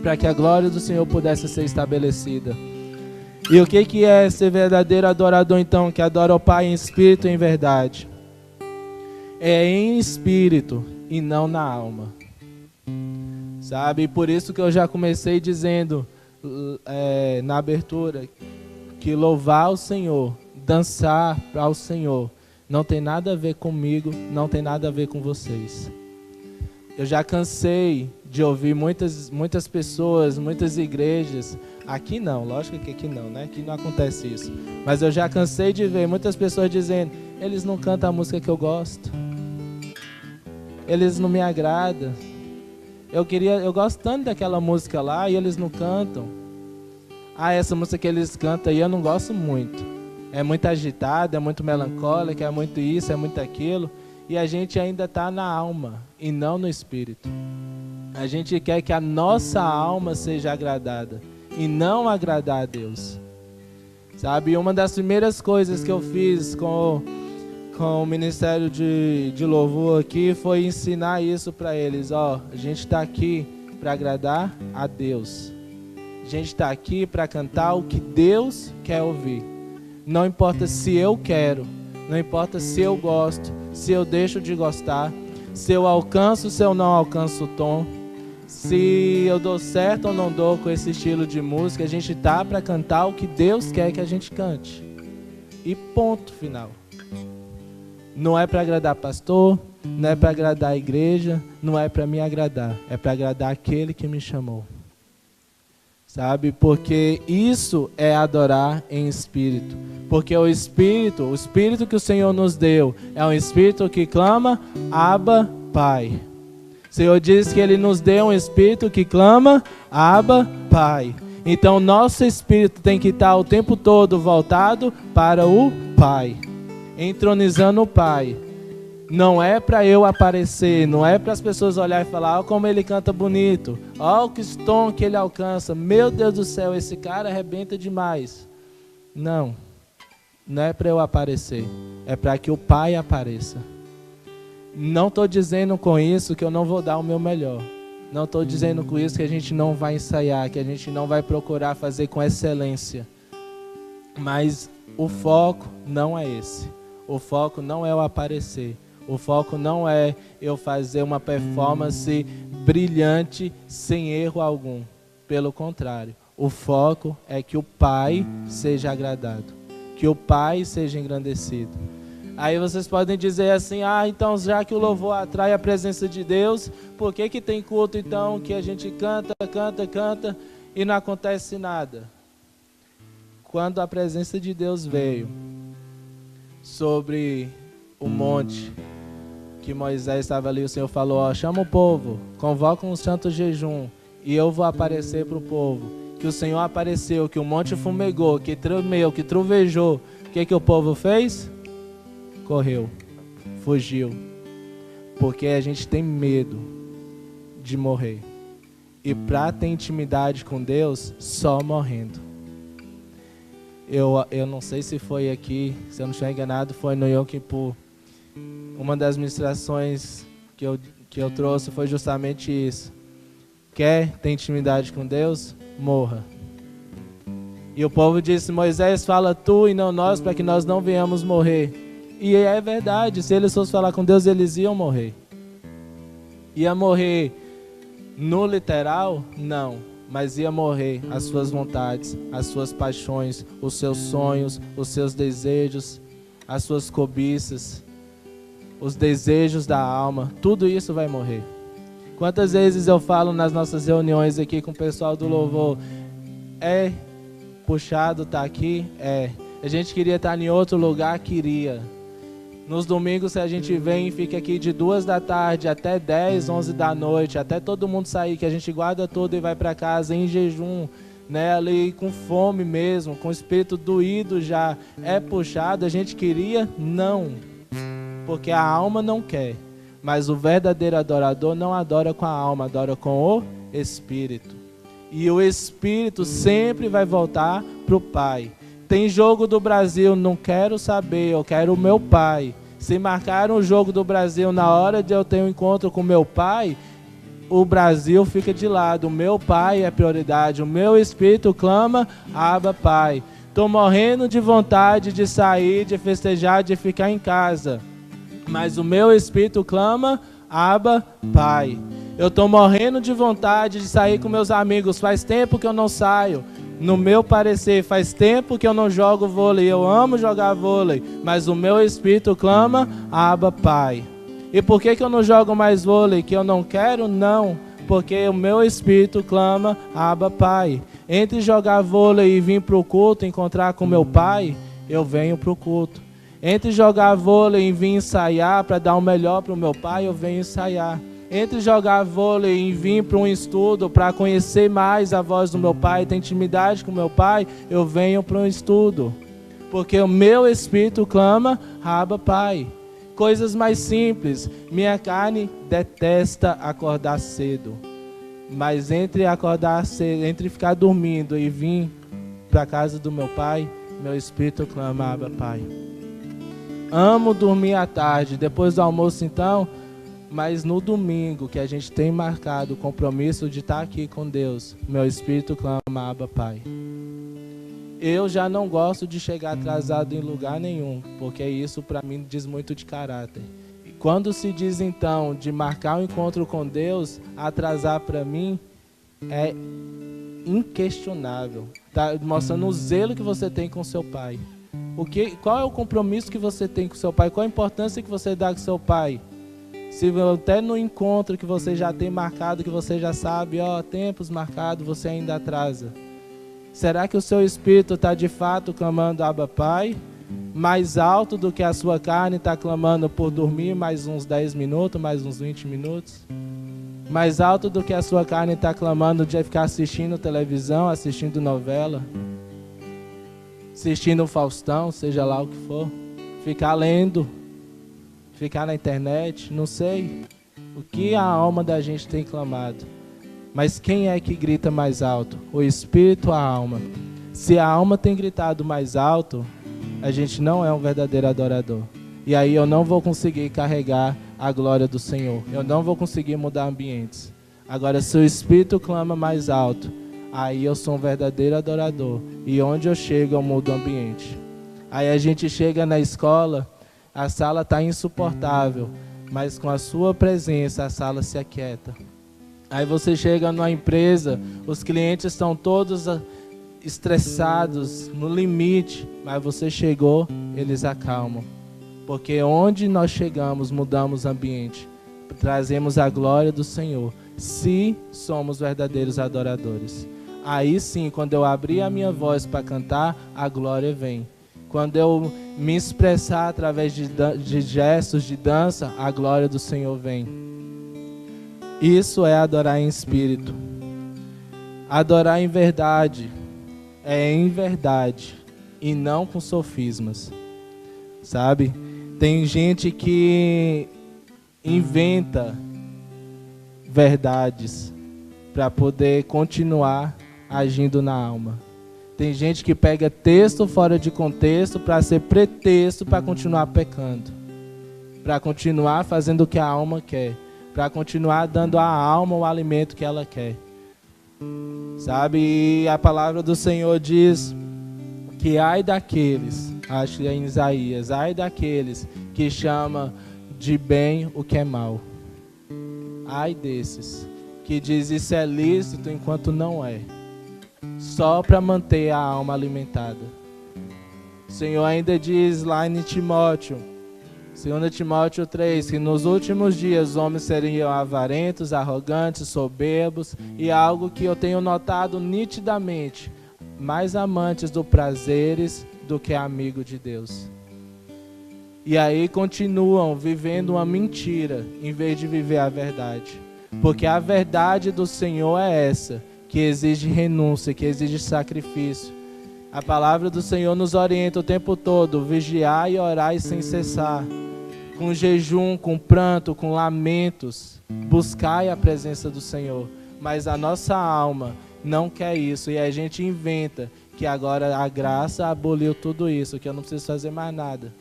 para que a glória do Senhor pudesse ser estabelecida. E o que é ser verdadeiro adorador então, que adora o Pai em espírito e em verdade? É em espírito e não na alma, sabe? Por isso que eu já comecei dizendo na abertura que louvar o Senhor, dançar para o Senhor, não tem nada a ver comigo, não tem nada a ver com vocês. Eu já cansei de ouvir muitas pessoas, muitas igrejas, aqui não, lógico que aqui não, né? Aqui não acontece isso, mas eu já cansei de ver muitas pessoas dizendo, eles não cantam a música que eu gosto. Eles não me agradam. Eu gosto tanto daquela música lá e eles não cantam. Essa música que eles cantam aí eu não gosto muito. É muito agitada, é muito melancólica, é muito isso, é muito aquilo. E a gente ainda está na alma e não no espírito. A gente quer que a nossa alma seja agradada e não agradar a Deus. Sabe, e uma das primeiras coisas que eu fiz com o Ministério de Louvor aqui foi ensinar isso para eles. A gente está aqui para agradar a Deus. A gente está aqui para cantar o que Deus quer ouvir. Não importa se eu quero, não importa se eu gosto, se eu deixo de gostar, se eu alcanço, se eu não alcanço o tom, se eu dou certo ou não dou com esse estilo de música. A gente está para cantar o que Deus quer que a gente cante. E ponto final. Não é para agradar pastor, não é para agradar a igreja, não é para me agradar. É para agradar aquele que me chamou. Sabe? Porque isso é adorar em espírito. Porque o espírito que o Senhor nos deu, é um espírito que clama, Abba, Pai. O Senhor diz que Ele nos deu um espírito que clama, Abba, Pai. Então, nosso espírito tem que estar o tempo todo voltado para o Pai, entronizando o Pai. Não é para eu aparecer, não é para as pessoas olharem e falar, ó como ele canta bonito, ó o tom que ele alcança, meu Deus do céu, esse cara arrebenta demais. Não, não é para eu aparecer, é para que o Pai apareça. Não estou dizendo com isso que eu não vou dar o meu melhor. Não estou dizendo com isso que a gente não vai ensaiar, que a gente não vai procurar fazer com excelência. Mas o foco não é esse. O foco não é o aparecer. O foco não é eu fazer uma performance brilhante sem erro algum. Pelo contrário, o foco é que o Pai seja agradado, que o Pai seja engrandecido. Aí vocês podem dizer assim, então já que o louvor atrai a presença de Deus, por que que tem culto então que a gente canta e não acontece nada? Quando a presença de Deus veio sobre o monte, que Moisés estava ali, o Senhor falou, chama o povo, convoca um santo jejum, e eu vou aparecer para o povo. Que o Senhor apareceu, que o monte fumegou, que tremeu, que trovejou. O que o povo fez? Correu, fugiu. Porque a gente tem medo de morrer. E para ter intimidade com Deus, só morrendo. Eu não sei se foi aqui, se eu não estiver enganado, foi no Yom Kippur. Uma das ministrações que eu trouxe foi justamente isso. Quer ter intimidade com Deus? Morra. E o povo disse, Moisés, fala tu e não nós, para que nós não venhamos morrer. E é verdade, se eles fossem falar com Deus, eles iam morrer. Ia morrer no literal? Não. Mas ia morrer as suas vontades, as suas paixões, os seus sonhos, os seus desejos, as suas cobiças, os desejos da alma, tudo isso vai morrer. Quantas vezes eu falo nas nossas reuniões aqui com o pessoal do louvor, é puxado estar aqui? É. A gente queria estar em outro lugar? Queria. Nos domingos, se a gente vem e fica aqui de 2 da tarde até 10, 11 da noite, até todo mundo sair, que a gente guarda tudo e vai para casa em jejum, né, ali com fome mesmo, com o espírito doído já, é puxado, a gente queria? Não. Porque a alma não quer. Mas o verdadeiro adorador não adora com a alma, adora com o Espírito. E o Espírito sempre vai voltar para o Pai. Tem jogo do Brasil, não quero saber, eu quero o meu Pai. Se marcaram o jogo do Brasil na hora de eu ter um encontro com o meu Pai, o Brasil fica de lado. O meu Pai é prioridade, o meu Espírito clama, Abba, Pai. Estou morrendo de vontade de sair, de festejar, de ficar em casa. Mas o meu Espírito clama, Abba, Pai. Eu estou morrendo de vontade de sair com meus amigos. Faz tempo que eu não saio. No meu parecer, faz tempo que eu não jogo vôlei. Eu amo jogar vôlei. Mas o meu Espírito clama, Abba, Pai. E por que eu não jogo mais vôlei? Que eu não quero? Não. Porque o meu Espírito clama, Abba, Pai. Entre jogar vôlei e vir para o culto, encontrar com meu Pai, eu venho para o culto. Entre jogar vôlei e vir ensaiar para dar o melhor para o meu Pai, eu venho ensaiar. Entre jogar vôlei e vir para um estudo para conhecer mais a voz do meu Pai, ter intimidade com o meu Pai, eu venho para um estudo. Porque o meu Espírito clama, Abba, Pai. Coisas mais simples. Minha carne detesta acordar cedo. Mas entre acordar cedo, entre ficar dormindo e vir para a casa do meu Pai, meu Espírito clama, Abba, Pai. Amo dormir à tarde, depois do almoço então, mas no domingo que a gente tem marcado o compromisso de estar aqui com Deus, meu Espírito clama, Abba, Pai. Eu já não gosto de chegar atrasado em lugar nenhum, porque isso para mim diz muito de caráter. E quando se diz então de marcar um encontro com Deus, atrasar para mim é inquestionável. Tá mostrando o zelo que você tem com seu Pai. Qual é o compromisso que você tem com seu Pai? Qual a importância que você dá com seu Pai? Se até no encontro que você já tem marcado, que você já sabe, tempos marcados, você ainda atrasa. Será que o seu espírito está de fato clamando, Abba, Pai? Mais alto do que a sua carne está clamando por dormir mais uns 10 minutos, mais uns 20 minutos? Mais alto do que a sua carne está clamando de ficar assistindo televisão, assistindo novela, assistindo o Faustão, seja lá o que for. Ficar lendo, ficar na internet, não sei o que a alma da gente tem clamado. Mas quem é que grita mais alto? O espírito ou a alma? Se a alma tem gritado mais alto, a gente não é um verdadeiro adorador. E aí eu não vou conseguir carregar a glória do Senhor. Eu não vou conseguir mudar ambientes. Agora, se o espírito clama mais alto, aí eu sou um verdadeiro adorador. E onde eu chego, eu mudo o ambiente. Aí a gente chega na escola, a sala está insuportável, mas com a sua presença a sala se aquieta. Aí você chega numa empresa, os clientes estão todos estressados, no limite, mas você chegou, eles acalmam. Porque onde nós chegamos, mudamos o ambiente, trazemos a glória do Senhor, se somos verdadeiros adoradores. Aí sim, quando eu abrir a minha voz para cantar, a glória vem. Quando eu me expressar através de gestos, de dança, a glória do Senhor vem. Isso é adorar em espírito. Adorar em verdade é em verdade e não com sofismas. Sabe? Tem gente que inventa verdades para poder continuar agindo na alma. Tem gente que pega texto fora de contexto para ser pretexto para continuar pecando, para continuar fazendo o que a alma quer, para continuar dando à alma o alimento que ela quer. Sabe? E a palavra do Senhor diz que ai daqueles, acho que é em Isaías, ai daqueles que chamam de bem o que é mal. Ai desses que diz isso é lícito enquanto não é, só para manter a alma alimentada. O Senhor ainda diz lá em Timóteo, 2 Timóteo 3, que nos últimos dias os homens seriam avarentos, arrogantes, soberbos, e algo que eu tenho notado nitidamente, mais amantes dos prazeres do que amigos de Deus. E aí continuam vivendo uma mentira, em vez de viver a verdade. Porque a verdade do Senhor é essa, que exige renúncia, que exige sacrifício. A palavra do Senhor nos orienta o tempo todo, vigiar e orar sem cessar. Com jejum, com pranto, com lamentos, buscai a presença do Senhor. Mas a nossa alma não quer isso, e a gente inventa que agora a graça aboliu tudo isso, que eu não preciso fazer mais nada.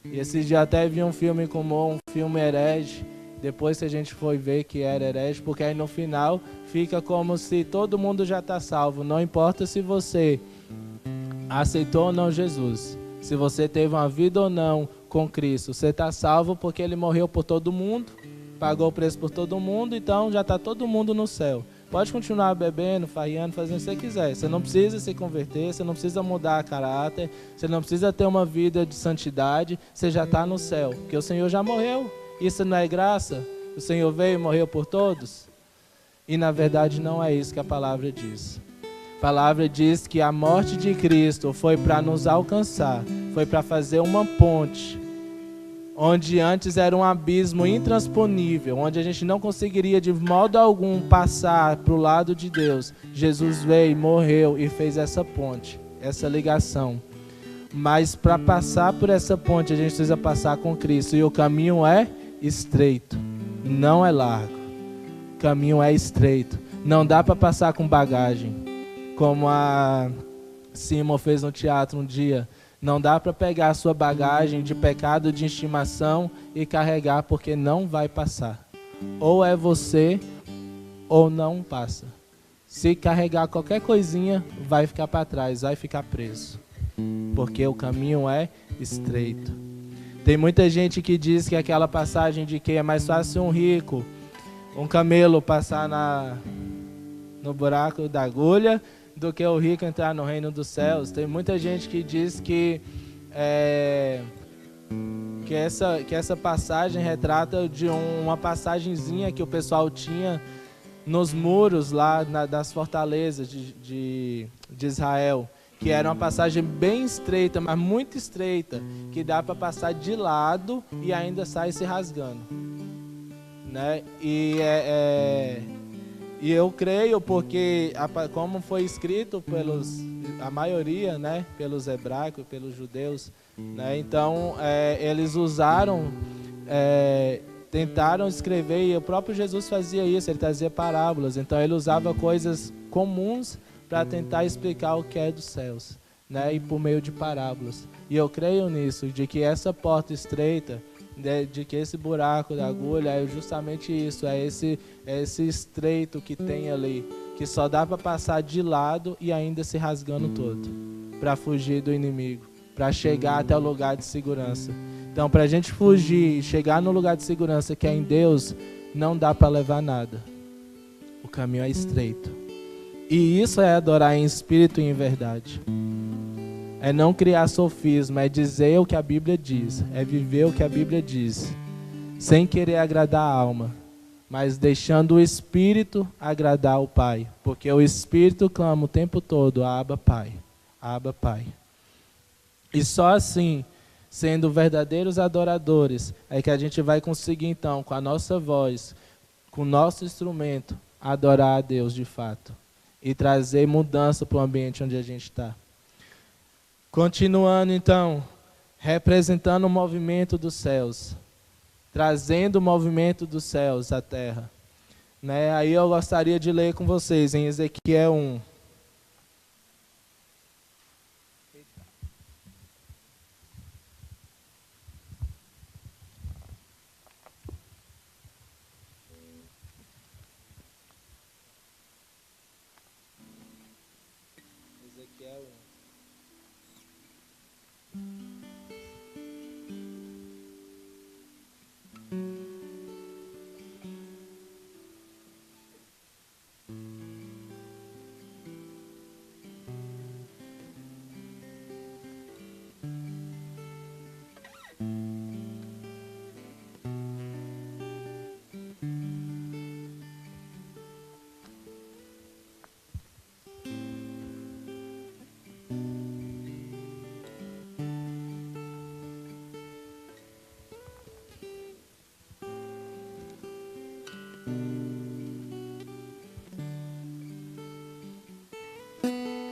E esse dia até vi um filme como um filme herege, depois que a gente foi ver que era herege, porque aí no final fica como se todo mundo já está salvo. Não importa se você aceitou ou não Jesus, se você teve uma vida ou não com Cristo, você está salvo porque Ele morreu por todo mundo, pagou o preço por todo mundo, então já está todo mundo no céu. Pode continuar bebendo, farreando, fazendo o que você quiser. Você não precisa se converter, você não precisa mudar caráter, você não precisa ter uma vida de santidade, você já está no céu, porque o Senhor já morreu. Isso não é graça? O Senhor veio e morreu por todos? E na verdade não é isso que a palavra diz. A palavra diz que a morte de Cristo foi para nos alcançar, foi para fazer uma ponte, onde antes era um abismo intransponível, onde a gente não conseguiria de modo algum passar para o lado de Deus. Jesus veio, morreu e fez essa ponte, essa ligação. Mas para passar por essa ponte a gente precisa passar com Cristo, e o caminho é estreito, não é largo. O caminho é estreito, não dá para passar com bagagem, como a Simon fez no teatro um dia. Não dá para pegar a sua bagagem de pecado de estimação e carregar, porque não vai passar. Ou é você, ou não passa. Se carregar qualquer coisinha, vai ficar para trás, vai ficar preso. Porque o caminho é estreito. Tem muita gente que diz que aquela passagem de que é mais fácil um rico, um camelo passar no buraco da agulha, do que o rico entrar no reino dos céus. Tem muita gente que diz que essa passagem retrata de uma passagenzinha que o pessoal tinha nos muros lá das fortalezas de Israel, que era uma passagem bem estreita, mas muito estreita, que dá para passar de lado e ainda sai se rasgando. né? E eu creio porque, como foi escrito a maioria, né, pelos hebraicos, pelos judeus, né? Então eles usaram, tentaram escrever, e o próprio Jesus fazia isso, ele trazia parábolas. Então ele usava coisas comuns para tentar explicar o que é dos céus, né? E por meio de parábolas. E eu creio nisso, de que essa porta estreita, de que esse buraco da agulha é justamente isso, é esse estreito que tem ali, que só dá para passar de lado e ainda se rasgando todo, para fugir do inimigo, para chegar até o lugar de segurança. Então, para a gente fugir e chegar no lugar de segurança que é em Deus, não dá para levar nada. O caminho é estreito. E isso é adorar em espírito e em verdade. É não criar sofisma, é dizer o que a Bíblia diz, é viver o que a Bíblia diz, sem querer agradar a alma, mas deixando o Espírito agradar o Pai, porque o Espírito clama o tempo todo, Abba Pai, Abba Pai. E só assim, sendo verdadeiros adoradores, é que a gente vai conseguir então, com a nossa voz, com o nosso instrumento, adorar a Deus de fato, e trazer mudança para o ambiente onde a gente está. Continuando então, representando o movimento dos céus, trazendo o movimento dos céus à terra, né? Aí eu gostaria de ler com vocês em Ezequiel 1. Ezequiel 1.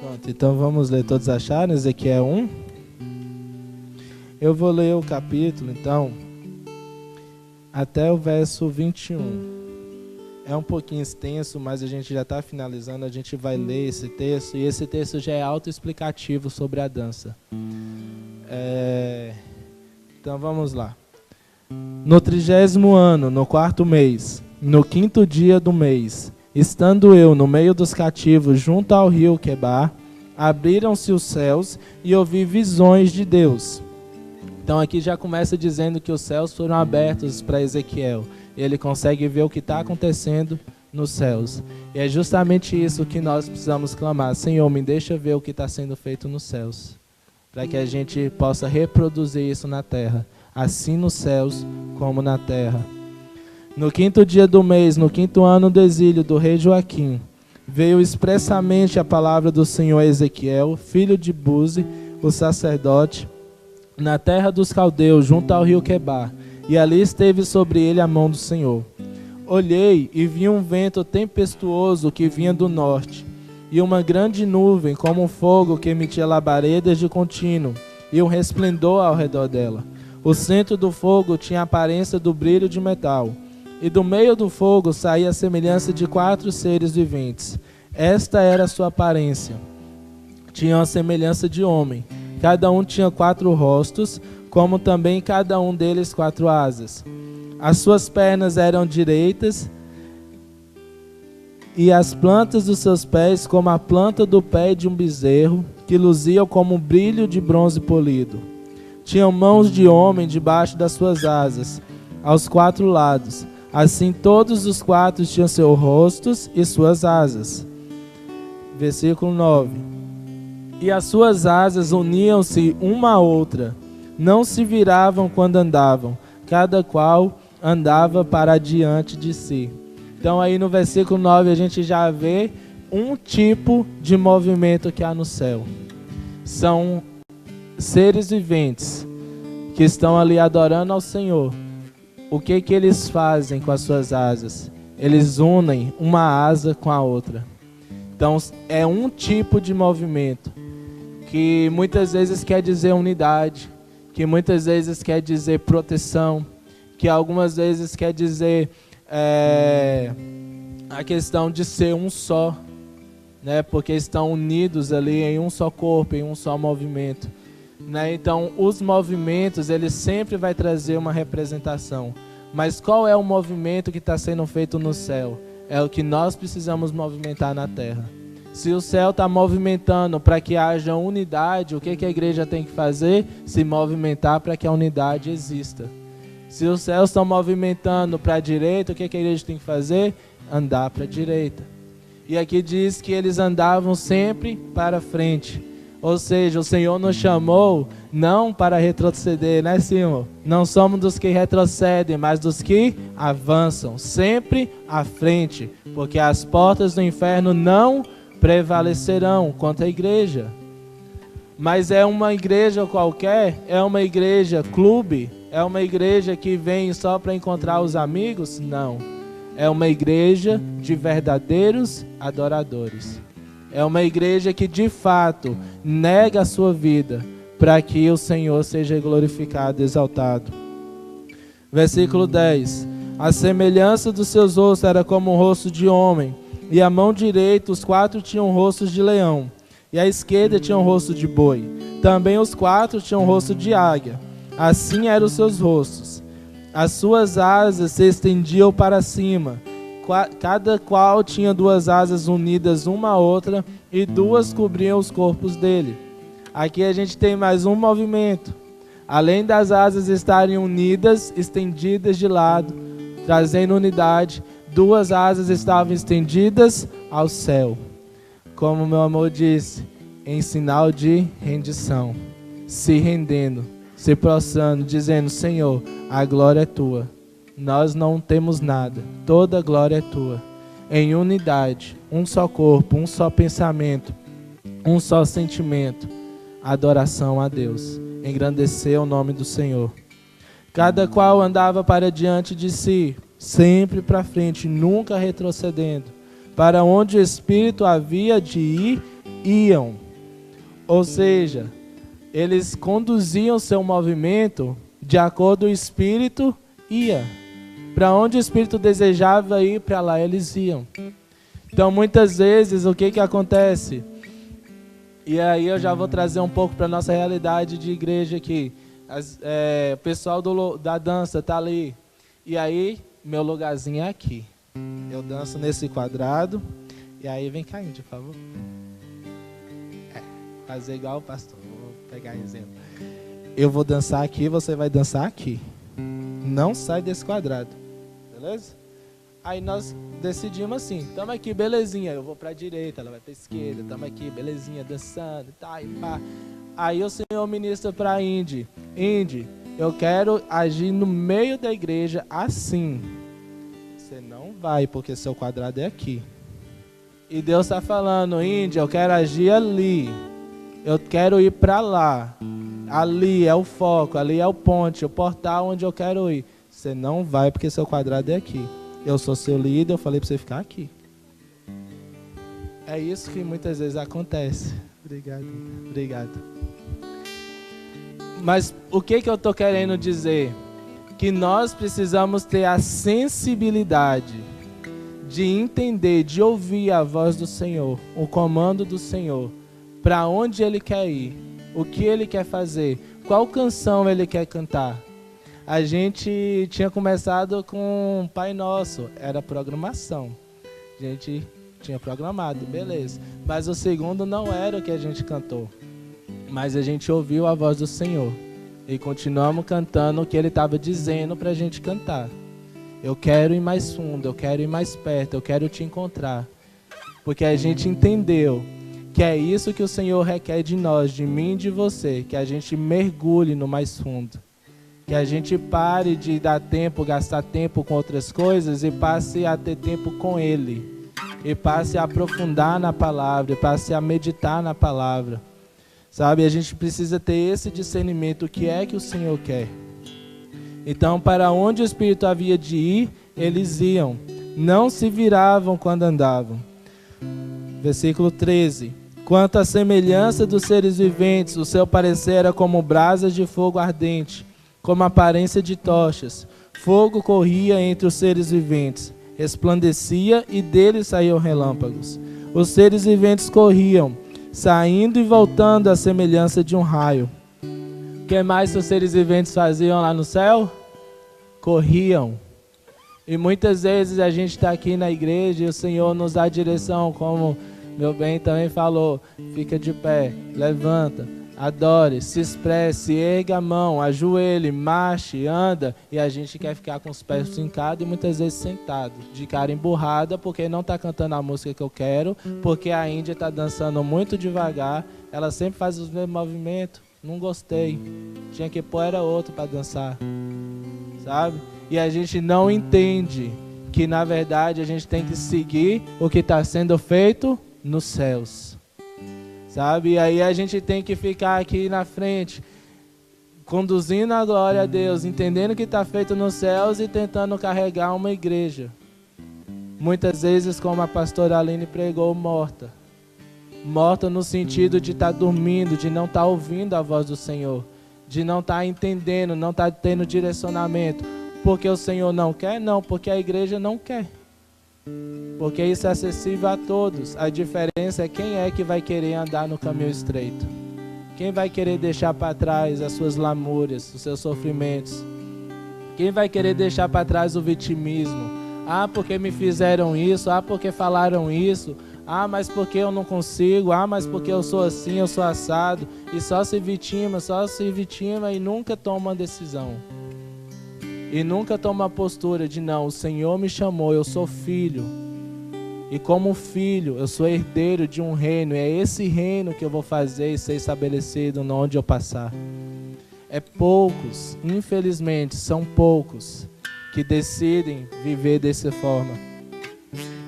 Pronto, então vamos ler. Todos acharam? Ezequiel 1. Eu vou ler o capítulo, então, até o verso 21. É um pouquinho extenso, mas a gente já está finalizando. A gente vai ler esse texto, e esse texto já é autoexplicativo sobre a dança. Então vamos lá. No 30º ano, no 4º mês, no 5º dia do mês, estando eu no meio dos cativos junto ao rio Quebar, abriram-se os céus e ouvi visões de Deus. Então aqui já começa dizendo que os céus foram abertos para Ezequiel. Ele consegue ver o que está acontecendo nos céus. E é justamente isso que nós precisamos clamar. Senhor, me deixa ver o que está sendo feito nos céus, para que a gente possa reproduzir isso na terra, assim nos céus como na terra. No 5º dia do mês, no 5º ano do exílio do rei Joaquim, veio expressamente a palavra do Senhor a Ezequiel, filho de Buzi, o sacerdote, na terra dos caldeus, junto ao rio Quebar, e ali esteve sobre ele a mão do Senhor. Olhei e vi um vento tempestuoso que vinha do norte, e uma grande nuvem, como um fogo que emitia labaredas de contínuo, e um resplendor ao redor dela. O centro do fogo tinha a aparência do brilho de metal, e do meio do fogo saía a semelhança de 4 seres viventes. Esta era a sua aparência. Tinham a semelhança de homem. Cada um tinha 4 rostos, como também cada um deles 4 asas. As suas pernas eram direitas, e as plantas dos seus pés como a planta do pé de um bezerro, que luziam como um brilho de bronze polido. Tinham mãos de homem debaixo das suas asas, aos 4 lados. Assim todos os 4 tinham seus rostos e suas asas. Versículo 9. E as suas asas uniam-se uma à outra, não se viravam quando andavam, cada qual andava para diante de si. Então aí no versículo 9 a gente já vê um tipo de movimento que há no céu. São seres viventes que estão ali adorando ao Senhor, o que que eles fazem com as suas asas? Eles unem uma asa com a outra. Então, é um tipo de movimento que muitas vezes quer dizer unidade, que muitas vezes quer dizer proteção, que algumas vezes quer dizer a questão de ser um só, né? Porque estão unidos ali em um só corpo, em um só movimento, né? Então, os movimentos, ele sempre vai trazer uma representação. Mas qual é o movimento que está sendo feito no céu? É o que nós precisamos movimentar na terra. Se o céu está movimentando para que haja unidade, o que que a igreja tem que fazer? Se movimentar para que a unidade exista. Se os céus estão movimentando para a direita, o que que a igreja tem que fazer? Andar para a direita. E aqui diz que eles andavam sempre para frente. Ou seja, o Senhor nos chamou não para retroceder, né, Simão? Não somos dos que retrocedem, mas dos que avançam, sempre à frente, porque as portas do inferno não prevalecerão contra a igreja. Mas é uma igreja qualquer? É uma igreja clube? É uma igreja que vem só para encontrar os amigos? Não. É uma igreja de verdadeiros adoradores. É uma igreja que de fato nega a sua vida para que o Senhor seja glorificado e exaltado. Versículo 10. A semelhança dos seus rostos era como um rosto de homem, e a mão direita os 4 tinham rostos de leão, e a esquerda tinha um rosto de boi. Também os 4 tinham um rosto de águia. Assim eram os seus rostos. As suas asas se estendiam para cima. Cada qual tinha 2 asas unidas uma à outra, e 2 cobriam os corpos dele. Aqui a gente tem mais um movimento. Além das asas estarem unidas, estendidas de lado, trazendo unidade, 2 asas estavam estendidas ao céu. Como meu amor disse, em sinal de rendição. Se rendendo, se prostrando, dizendo: Senhor, a glória é tua. Nós não temos nada, toda a glória é tua. Em unidade, um só corpo, um só pensamento, um só sentimento. Adoração a Deus. Engrandecer o nome do Senhor. Cada qual andava para diante de si, sempre para frente, nunca retrocedendo. Para onde o Espírito havia de ir, iam. Ou seja, eles conduziam seu movimento de acordo com o Espírito ia. Para onde o Espírito desejava ir, para lá eles iam. Então, muitas vezes, o que acontece? E aí eu já vou trazer um pouco para a nossa realidade de igreja aqui. O pessoal da dança está ali. E aí, meu lugarzinho é aqui. Eu danço nesse quadrado. E aí, vem cá, Índia, por favor. Fazer igual o pastor. Vou pegar exemplo. Eu vou dançar aqui, você vai dançar aqui. Não sai desse quadrado. Beleza? Aí nós decidimos assim, estamos aqui, belezinha, eu vou para a direita, ela vai para a esquerda, estamos aqui, belezinha, dançando, tá, e pá. Aí o Senhor ministra para a Indy: Indy, eu quero agir no meio da igreja assim. Você não vai, porque seu quadrado é aqui. E Deus está falando: Indy, eu quero agir ali, eu quero ir para lá. Ali é o foco, ali é o ponte, o portal onde eu quero ir. Você não vai, porque seu quadrado é aqui. Eu sou seu líder, eu falei para você ficar aqui. É isso que muitas vezes acontece. Obrigado. Mas o que eu estou querendo dizer? Que nós precisamos ter a sensibilidade de entender, de ouvir a voz do Senhor, o comando do Senhor, para onde Ele quer ir, o que Ele quer fazer, qual canção Ele quer cantar. A gente tinha começado com Pai Nosso, era programação. A gente tinha programado, beleza. Mas o segundo não era o que a gente cantou. Mas a gente ouviu a voz do Senhor. E continuamos cantando o que Ele estava dizendo para a gente cantar. Eu quero ir mais fundo, eu quero ir mais perto, eu quero te encontrar. Porque a gente entendeu que é isso que o Senhor requer de nós, de mim e de você. Que a gente mergulhe no mais fundo. Que a gente pare de dar tempo, gastar tempo com outras coisas e passe a ter tempo com Ele. E passe a aprofundar na palavra, e passe a meditar na palavra. Sabe, a gente precisa ter esse discernimento, o que é que o Senhor quer. Então, para onde o Espírito havia de ir, eles iam. Não se viravam quando andavam. Versículo 13. Quanto à semelhança dos seres viventes, o seu parecer era como brasas de fogo ardente, como a aparência de tochas. Fogo corria entre os seres viventes, resplandecia e dele saíam relâmpagos. Os seres viventes corriam, saindo e voltando à semelhança de um raio. O que mais os seres viventes faziam lá no céu? Corriam. E muitas vezes a gente está aqui na igreja e o Senhor nos dá direção, como meu bem também falou. Fica de pé, levanta, adore, se expresse, erga a mão, ajoelhe, marche, anda. E a gente quer ficar com os pés fincados e muitas vezes sentado, de cara emburrada, porque não está cantando a música que eu quero, porque a Índia está dançando muito devagar, ela sempre faz os mesmos movimentos. Não gostei, tinha que pôr era outro para dançar, sabe? E a gente não entende que na verdade a gente tem que seguir o que está sendo feito nos céus, sabe? E aí a gente tem que ficar aqui na frente, conduzindo a glória a Deus, entendendo o que está feito nos céus e tentando carregar uma igreja. Muitas vezes, como a pastora Aline pregou, morta. Morta no sentido de estar dormindo, de não estar ouvindo a voz do Senhor, de não estar entendendo, não estar tendo direcionamento. Porque o Senhor não quer? Não, porque a igreja não quer. Porque isso é acessível a todos. A diferença é quem é que vai querer andar no caminho estreito. Quem vai querer deixar para trás as suas lamúrias, os seus sofrimentos. Quem vai querer deixar para trás o vitimismo. Ah, porque me fizeram isso. Ah, porque falaram isso. Ah, mas porque eu não consigo. Ah, mas porque eu sou assim, eu sou assado. E só se vitima e nunca toma uma decisão. E nunca toma a postura de não, o Senhor me chamou, eu sou filho. E como filho, eu sou herdeiro de um reino. E é esse reino que eu vou fazer e ser estabelecido onde eu passar. É poucos, infelizmente, são poucos que decidem viver dessa forma.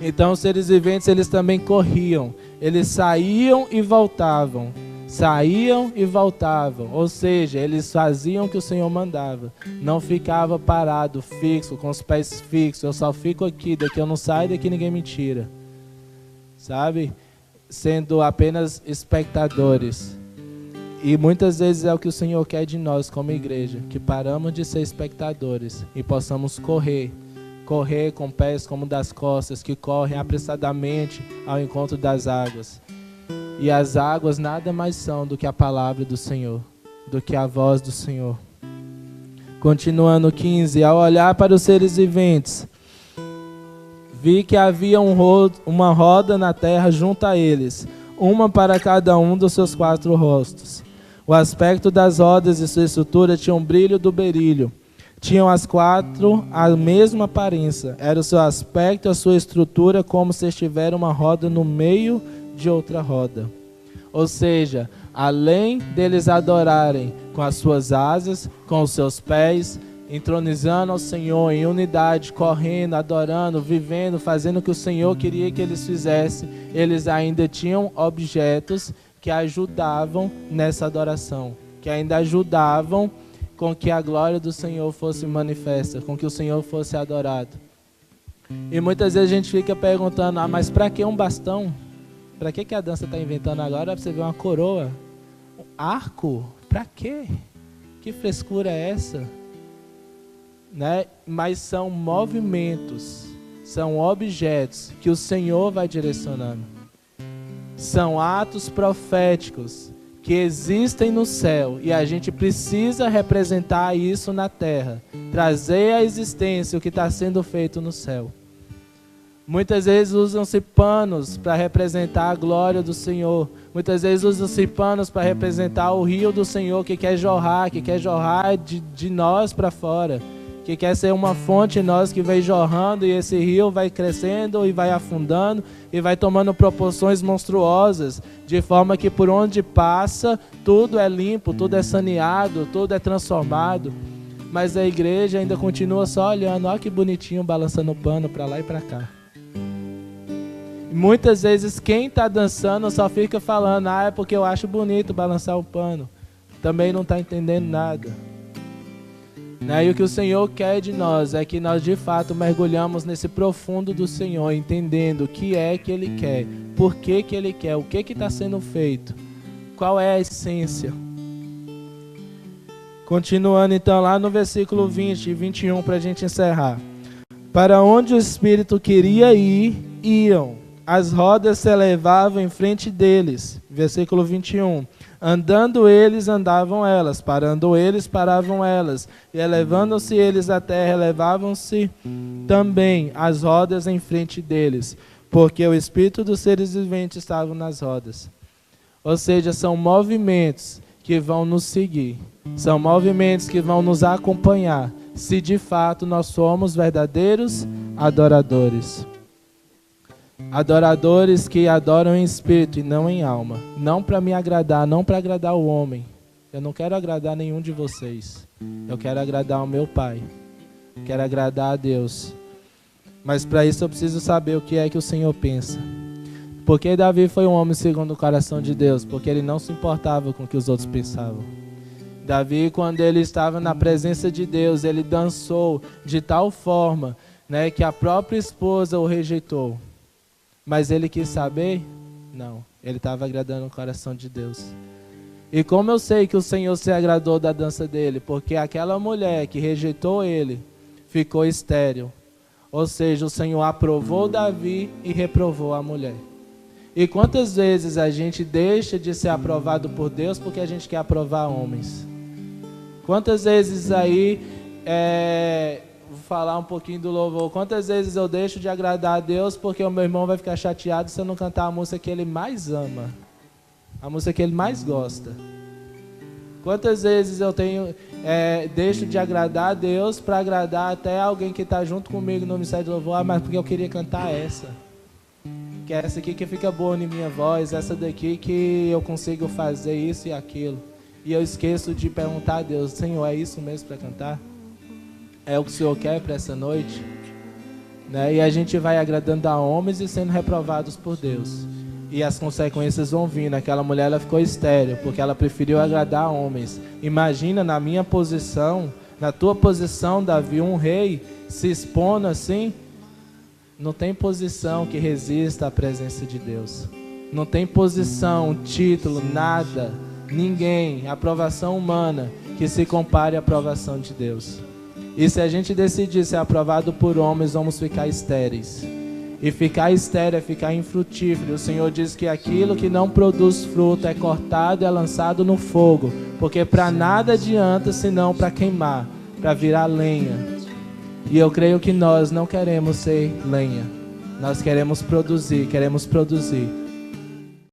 Então os seres viventes, eles também corriam. Eles saíam e voltavam. Saíam e voltavam, ou seja, eles faziam o que o Senhor mandava. Não ficava parado, fixo, com os pés fixos. Eu só fico aqui, daqui eu não saio, daqui ninguém me tira. Sabe? Sendo apenas espectadores. E muitas vezes é o que o Senhor quer de nós como igreja, que paramos de ser espectadores e possamos correr com pés como das costas, que correm apressadamente ao encontro das águas. E as águas nada mais são do que a palavra do Senhor, do que a voz do Senhor. Continuando 15, ao olhar para os seres viventes, vi que havia uma roda na terra junto a eles, uma para cada um dos seus 4 rostos. O aspecto das rodas e sua estrutura tinham brilho do berílio. Tinham as 4 a mesma aparência. Era o seu aspecto e a sua estrutura como se estivesse uma roda no meio de outra roda. Ou seja, além deles adorarem com as suas asas, com os seus pés, entronizando ao Senhor em unidade, correndo, adorando, vivendo, fazendo o que o Senhor queria que eles fizessem, eles ainda tinham objetos que ajudavam nessa adoração, que ainda ajudavam com que a glória do Senhor fosse manifesta, com que o Senhor fosse adorado. E muitas vezes a gente fica perguntando, mas para que um bastão? Para que a dança está inventando agora? Para você ver uma coroa? Um arco? Para quê? Que frescura é essa? Né? Mas são movimentos, são objetos que o Senhor vai direcionando. São atos proféticos que existem no céu e a gente precisa representar isso na terra. Trazer à existência o que está sendo feito no céu. Muitas vezes usam-se panos para representar a glória do Senhor. Muitas vezes usam-se panos para representar o rio do Senhor que quer jorrar de nós para fora. Que quer ser uma fonte em nós que vem jorrando e esse rio vai crescendo e vai afundando e vai tomando proporções monstruosas. De forma que por onde passa, tudo é limpo, tudo é saneado, tudo é transformado. Mas a igreja ainda continua só olhando, olha que bonitinho, balançando o pano para lá e para cá. Muitas vezes quem está dançando só fica falando, é porque eu acho bonito balançar o pano. Também não está entendendo nada. Né? E o que o Senhor quer de nós é que nós de fato mergulhamos nesse profundo do Senhor, entendendo o que é que Ele quer, por que que Ele quer, o que está sendo feito, qual é a essência. Continuando então lá no versículo 20 e 21 para a gente encerrar. Para onde o Espírito queria ir, iam. As rodas se elevavam em frente deles. Versículo 21. Andando eles, andavam elas. Parando eles, paravam elas. E elevando-se eles à terra, elevavam-se também as rodas em frente deles. Porque o Espírito dos seres viventes estava nas rodas. Ou seja, são movimentos que vão nos seguir. São movimentos que vão nos acompanhar, se de fato nós somos verdadeiros adoradores. Adoradores que adoram em espírito e não em alma. Não para me agradar, não para agradar o homem. Eu não quero agradar nenhum de vocês. Eu quero agradar o meu Pai. Quero agradar a Deus. Mas para isso eu preciso saber o que é que o Senhor pensa. Porque Davi foi um homem segundo o coração de Deus? Porque ele não se importava com o que os outros pensavam. Davi, quando ele estava na presença de Deus, ele dançou de tal forma, né, que a própria esposa o rejeitou. Mas ele quis saber? Não. Ele estava agradando o coração de Deus. E como eu sei que o Senhor se agradou da dança dele? Porque aquela mulher que rejeitou ele ficou estéril. Ou seja, o Senhor aprovou Davi e reprovou a mulher. E quantas vezes a gente deixa de ser aprovado por Deus porque a gente quer aprovar homens? Quantas vezes aí, vou falar um pouquinho do louvor, quantas vezes eu deixo de agradar a Deus porque o meu irmão vai ficar chateado se eu não cantar a música que ele mais ama, a música que ele mais gosta? Quantas vezes eu deixo de agradar a Deus para agradar até alguém que está junto comigo no Ministério do Louvor, mas porque eu queria cantar essa. Que é essa aqui que fica boa em minha voz, essa daqui que eu consigo fazer isso e aquilo. E eu esqueço de perguntar a Deus, Senhor, é isso mesmo para cantar? É o que o Senhor quer para essa noite? Né? E a gente vai agradando a homens e sendo reprovados por Deus. E as consequências vão vindo. Aquela mulher ela ficou estéril, porque ela preferiu agradar a homens. Imagina na minha posição, na tua posição, Davi, um rei, se expondo assim. Não tem posição que resista à presença de Deus. Não tem posição, título, nada, ninguém, aprovação humana que se compare à aprovação de Deus. E se a gente decidir ser aprovado por homens, vamos ficar estéreis. E ficar estéril é ficar infrutífero. O Senhor diz que aquilo que não produz fruto é cortado e é lançado no fogo. Porque para nada adianta senão para queimar, para virar lenha. E eu creio que nós não queremos ser lenha. Nós queremos produzir